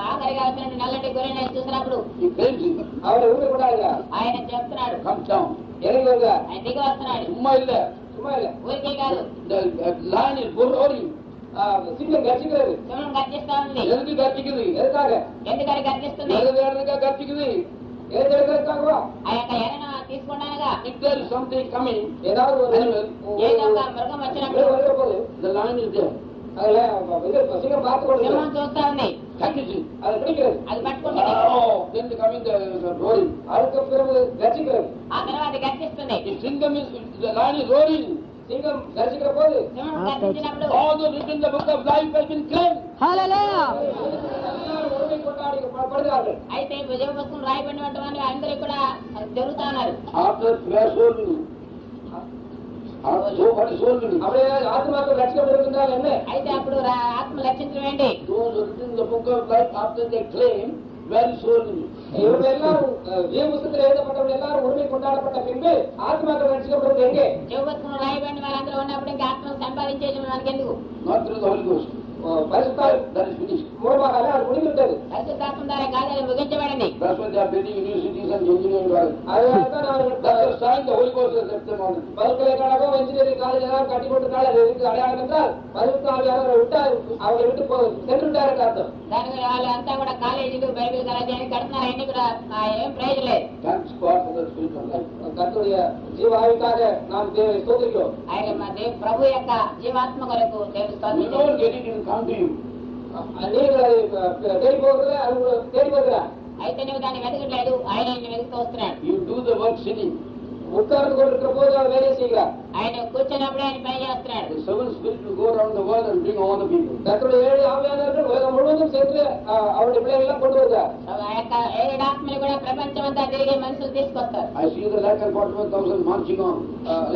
ఆఖరిగా వచ్చిన నల్లటి గొర్రెని చూసినప్పుడు He claims it. அவரை உரிமை கொண்டாடுகிறார். ఆయన చెప్తున్నాడు. Come down. இறங்கி வருகிறார். ఆయన దిగి వస్తున్నాడు. சும்மா இல்ல. சும்மா இல்ல, ఊరికే కాదు. The lion is roaring. சிங்கம் கர்ஜிக்கிறது. సింహం గర్జిస్తా ఉంది. எதுக்கு கர்ஜிக்குது? எதுக்காக? ఎందుకని గర్జిస్తుంది? எதுக்காக கர்ஜிக்குது? எது எடுக்கிறதுக்காகவா? ఆ యొక్క ఎరను తీసుకున్నానుగా. If there is something coming, ஏதாவது ஒரு ఏదో ఒక మృగం వచ్చినప్పుడు வருகிற போது the lion is there. அதுல சிங்கம் பார்த்து கொண்டு సింహం చూస్తా ఉంది. Catches it. அதை பிடிக்கிறது. అది పట్టుకుంటుంది. Oh, then they come in the roaring. அதுக்கு பிறகு கர்ஜிக்கிறது. ఆ తర్వాత గర్జిస్తుంది. The lion is roaring. சிங்கம் கர்ஜிக்கிற போது సింహం గర్జించినప్పుడు All those written in the book of life has been claimed. எல்லாரும் உரிமை கொண்டாடப்படுகிறார்கள். అయితే విజయ పుస్తకం రాయబడినటువంటి వారు అందరూ కూడా జరుగుతా ఉన్నారు. After prayer soul winning. So what is soul winning? அப்படியே ஆத்மாக்கள் ரட்சிக்கப்படுகின்றால் என்ன? అయితే అప్పుడు ఆత్మ రక్షించడం ఏంటి? Those written in the book of life after they claim, where is soul winning? இவங்க எல்லாரும் ஜீவ புஸ்தகத்தில் எழுதப்பட்டவர்கள் எல்லாரும் உரிமை கொண்டாடப்பட்ட பின்பு ஆத்மாக்கள் ரட்சிக்கப்படுவது எங்கே? జీవ పుస్తకం రాయబడిన వారందరూ ఉన్నప్పుడు ఇంకా ఆత్మను సంపాదించేది మనకి ఎందుకు? Not through the Holy Ghost. பரிசுத்தால் That is finished. மூலமாக அது முடிந்துவிட்டது. పరిశుద్ధాత్మ ద్వారా కాదు, అది ముగించబడింది. That's why they are building universities and engineering colleges. அதனால்தான் அவர்கள் That's the sign the Holy Ghost has left them on it. பல்கலைக்கழகம் இன்ஜினியரிங் காலேஜ் எல்லாம் கட்டி கொண்டிருக்காள். அது இதுக்கு அடையாளம் என்றால் பரிசுத்தாவியானவரை விட்டால் அவரை விட்டு சென்று விட்டார் என்று அர்த்தம். దాని వాళ్ళంతా కూడా కాలేజీలు బైబిల్ కాలేజీ అని కడుతున్నారు. అన్ని కూడా ఏం ప్రయోజనం లేదు. Thanks God for the spirit of life. கர்த்தருடைய ஜீவ ஆவிக்காக நாம் தேவை ஸ்தோத்திரிக்கிறோம். ఆయన ప్రభు యొక్క జీవాత్మ కొరకు దేవుని You స్తోత్రం. don't get it, it will come to you. நீங்கள் அதை தேடி போகிறது அது தேடி போகிறார். అయితే నువ్వు దాన్ని వెతకట్లేదు, ఆయన నిన్ను వెతుకుతూ వస్తున్నాడు. You do the work sitting. உட்கார்ந்து கொண்டிருக்கிற போது அவர் வேலையை செய்கிறார். ఆయన కూర్చున్నప్పుడు ఆయన పని చేస్తున్నాడు. The seven spirit will go around the world and bring all the people. கர்த்தருடைய 7 ஆவியானவர்கள் உலகம் முழுவதும் சேர்த்து அவருடைய பிள்ளைகள் எல்லாம் கொண்டு வருகிறார். ఆ యొక్క 7 ఆత్మలు కూడా ప్రపంచం అంతా తిరిగి మనుషులు తీసుకొస్తారు. I see the 141,000 marching on.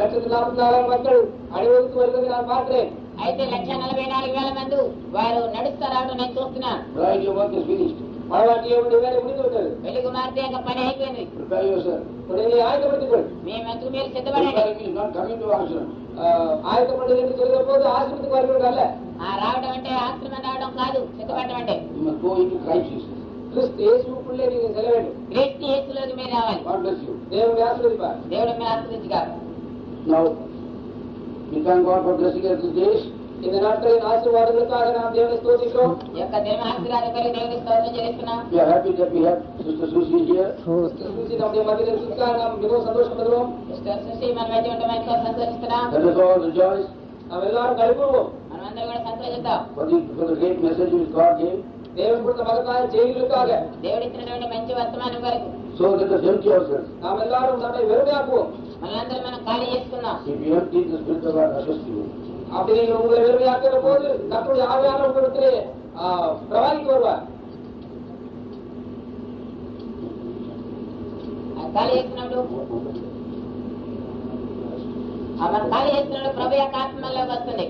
144,000 மக்கள் அணிவகுத்து வருவதை நான் பார்க்கிறேன். అయితే 144,000 మంది వారు నడుస్తూ రావడం నేను చూస్తున్నాను. Right, your work is finished. மனவாட்டியுடைய வேலை முடிந்து விட்டது. పెళ్లి కుమార్తె యొక్క పని అయిపోయింది. Prepare yourself. உடனே ஆயத்தப்படுத்திக் கொள். మేమంతా మీరు సిద్ధపడండి. Preparing is not coming to ashram. ஆயத்தப்படுவது என்று சொல்கிற போது ஆசிரமத்துக்கு வருகிறது அல்ல. రావడం అంటే ఆశ్రమం రావడం కాదు, సిద్ధపడడం అంటే You must go into Christ. கிறிஸ்து இயேசுவுக்குள்ளே நீங்க செல்ல வேண்டும். క్రీస్తు యేసులోకి మీరు రావాలి. God bless you. தேவனை ஆசீர்வதிப்பார். దేవుడు మీరు ఆశీర్వదించుగాక. Now, we thank God for blessing us these days. இந்த நாட்களின் ஆசீர்வாதங்களுக்காக நாம் தேவனை ஸ்தோத்திரிக்கிறோம். ఈ యొక్క దేవ ఆశీర్వాదం కలిగి దేవుని స్తోత్రం చెల్లిస్తున్నాం. We are happy that we have Sister Susie here. கிறிஸ்து நம்முடைய மத்தியில் இருக்கிறதுக்காக நாம் மிகவும் சந்தோஷப்படுகிறோம். సిస్టర్ సుశీ మన మధ్య ఉండడం ఎంతో సంతోషిస్తున్నాం. Let us all rejoice நாம் எல்லாரும் கழிவுவோம். మనమందరం కూడా సంతోషిద్దాం. for the great message which God gave. தேவன் கொடுத்த மகத்தான செய்திகளுக்காக దేవుడు ఇచ్చినటువంటి మంచి వర్తమానం వరకు So let us empty ourselves. நாம் எல்லாரும் நம்மை வெறுமையாக்குவோம். మనందరం మనం ఖాళీ చేసుకుందాం. If you empty, the Spirit of God rushes to you. அப்படி நீங்கள் உங்களை வெறுமையாக்குற போது கர்த்தருடைய ஆவியானவர் உங்களுக்கு பிரவாகிக்கு வருவார். ఖాళీ చేస్తున్నప్పుడు మనం ఖాళీ చేస్తున్నప్పుడు ప్రభు యొక్క ఆత్మలోకి వస్తుంది.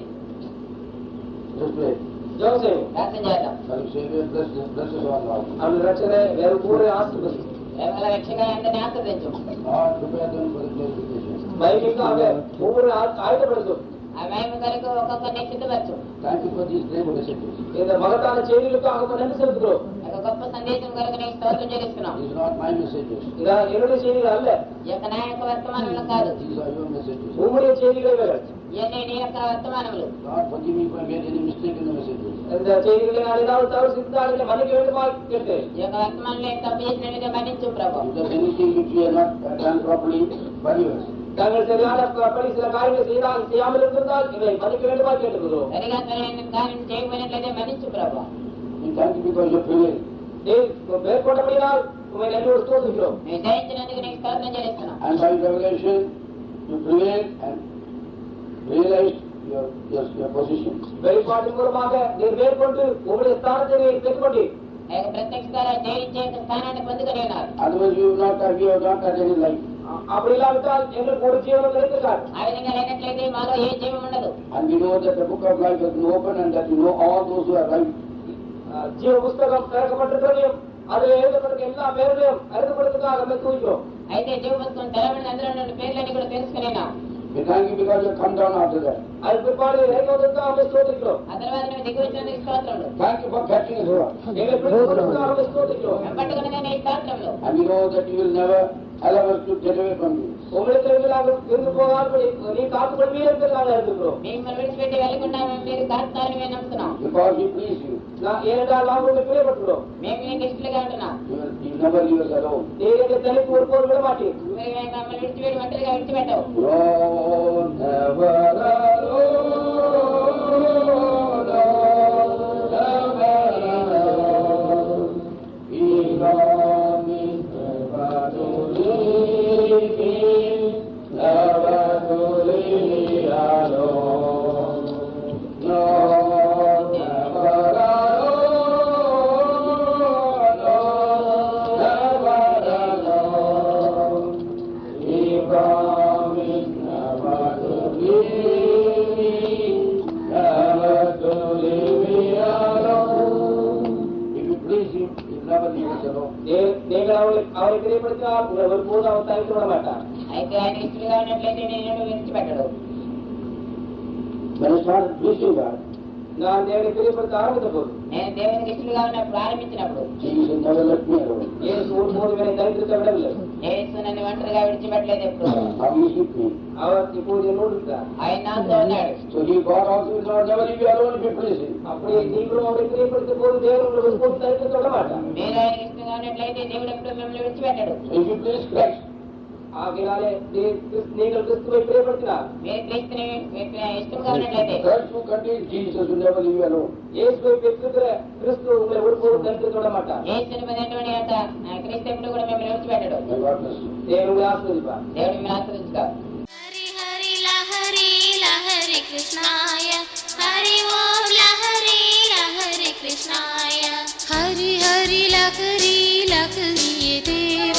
Just pray. ஜெபம் செய்வோம். ప్రార్థన చేద్దాం. Our Savior bless us all now. அவருடைய ரட்சகரே வேறு கூட ஆசீர்வதியும். కేవలం రక్షగా అందరినీ ఆశీర్వదించు. Lord, prepare them for the glorification. மகிமைக்காக ஒவ்வொரு ஆயுதப்படுத்தும். ఆ మహిమ కొరకు ఒక్కొక్కరిని సిద్ధపరచు. Thank you for these great messages. இந்த மகத்தான செய்திகளுக்காக நன்றி செலுத்துகிறோம். ఒక గొప్ప సందేశం కొరకు నీకు స్తోత్రం చెల్లిస్తున్నాం. These are not my messages. இதா என்னுடைய செய்திகள் அல்ல, ఈ యొక్క నా యొక్క వర్తమానములు కాదు, These are your messages. உங்களுடைய செய்திகளே வேறு. ఇవన్నీ నీ యొక్క వర్తమానములు. Lord, forgive me if I made any mistake in the messages. இந்த செய்திகளை நான் ஏதாவது தவறு செய்தால் மன்னிக்க வேண்டுமா கேட்டேன். ఈ యొక్క వర్తమానంలో తప్పు చేసినట్లుగా మన్నించు ప్రభు. If there's anything which we have not done properly, forgive us. தாங்கள் சரியான படி சில காரியங்களை செய்யாமல் இருந்திருந்தால் இதை மன்னிக்க வேண்டுமா கேட்டுக்கிறோம். సరిగా సరైన కార్యం చేయకపోయినట్లయితే మన్నించు ప్రభు. We thank you because you prevailed. மேற்கொண்டபடியால் உண்மை நன்றியோடு ஸ்தோத்திரிக்கிறோம். మేము జయించినందుకు నీకు స్తోత్రం చెల్లిస్తున్నాం. And by revelation, you prevailed and realized your position. வெளிப்பாட்டின் மூலமாக நீர் மேற்கொண்டு உங்களுடைய ஸ்தானத்தை நீர் பெற்றுக்கொண்டீர். ఆ యొక్క ప్రత్యక్ష ద్వారా జయించే యొక్క స్థానాన్ని పొందుకొని ఉన్నారు. Otherwise, you have not had any life. அப்படி இல்லாவிட்டால் எங்களுக்கு ஒரு ஜீவனம் கிடைத்திருக்காது. ఆ విధంగా లేనట్లయితే మాలో ఏ జీవం ఉండదు. And we know that the book of life has been opened and that you know all those who are right. ஜீவ புஸ்தகம் திறக்கப்பட்டிருக்கிறதையும் அதில் எழுதப்பட்டிருக்க எல்லா பேர்களையும் அறிந்துபடுத்துக்காக நம்ம தூக்கிறோம். అయితే జీవ పుస్తకం తెరవని అందులో ఉన్న పేర్లని కూడా తెలుసుకునేనా. We thank you because you have come down after that. அது பிற்பாடு இறைவனுக்காக நம்ம ஸ்தோத்திரிக்கிறோம். ఆ తర్వాత నువ్వు దిగి వచ్చినందుకు స్తోత్రములు. Thank you for catching us up. எங்களை பிடித்துக்கொண்டதுக்காக நம்ம ஸ்தோத்திரிக்கிறோம். వెంపట్టుకునగా నీ స్తోత్రములు. And we know that you will never allow us to get away from you. உங்களுக்கு இருந்து போகாதபடி நீ காத்துக்கொள்வீர் என்று நாங்கள் அறிந்துக்கிறோம். మిమ్మల్ని విడిచిపెట్టి వెళ్ళకుండా మీరు కాస్తారని మేము నమ్ముతున్నాం. Because we please you. ஏனென்றால் நாம் உங்களுக்கு பிரியப்பட்டுள்ளோம். మేము మీకు ఇష్టలుగా ఉంటున్నాం. You never leave us alone. நீர் எங்களை தனித்து ஒருபோதும் விட மாட்டீர். మీరు మమ్మల్ని విడిచిపెట్టి ఒంటరిగా విడిచిపెట్టవు. Lord, never alone. Lord, never alone. He promised never to leave me, never to leave me alone. Lord, never alone. Lord, never alone. He promised never to leave me, never to leave me alone. If you please him, he'll never leave us alone. நீங்கள் அவரை பிரியப்படுத்தினால் உங்களை ஒருபோதும் அவர் தவிர்த்து விட மாட்டார். అయితే ఆయన ఇష్టలుగా ఉన్నట్లయితే నేను విడిచిపెట్టడు. When I started preaching God, நான் தேவனை பிரியப்படுத்த ஆரம்பித்த போது నేను దేవునికి ఇష్టలుగా ఉన్నప్పుడు ప్రారంభించినప్పుడు Jesus never let me alone. இயேசு ஒருபோதும் என்னை தவிர்த்திருக்க விடவில்லை. యేసు నన్ను ఒంటరిగా విడిచిపెట్టలేదు ఎప్పుడు. How he is with me. அவர் இப்போது என்னோடு இருக்கிறார். ఆయన నాతో ఉన్నాడు. So he God also will not never leave you alone if you please him. அப்படியே நீங்களும் அவரை பிரியப்படுத்தும் போது தேவன் உங்களை ஒருபோதும் தவிர்த்து விட மாட்டார். మీరు ఆయనకి ఇష్టంగా ఉన్నట్లయితే దేవుడు ఎప్పుడు మిమ్మల్ని విడిచిపెట్టడు. So if you please Christ, ஆகையினாலே நீங்கள் கிறிஸ்துவை பிரியப்படுத்தினார். మీరు క్రీస్తుని ఇష్టంగా ఉన్నట్లయితే Christ who contains Jesus will never leave you alone. இயேசுவை பெற்றிருக்கிற கிறிஸ்து உங்களை ஒருபோதும் தவிர்த்து விட மாட்டார். యేసుని పొందినటువంటి యొక్క క్రీస్తు ఎప్పుడు కూడా మిమ్మల్ని విడిచిపెట్టడు. May God bless you. தேவன் உங்களை ஆசீர்வதிப்பார். దేవుడు మిమ్మల్ని ఆశీర్వదించుగా. हरि हरि लहरी लहरी कृष्णाय हरि ओम लहरी लहरी कृष्णाय हरि हरि लहरी लहरी देव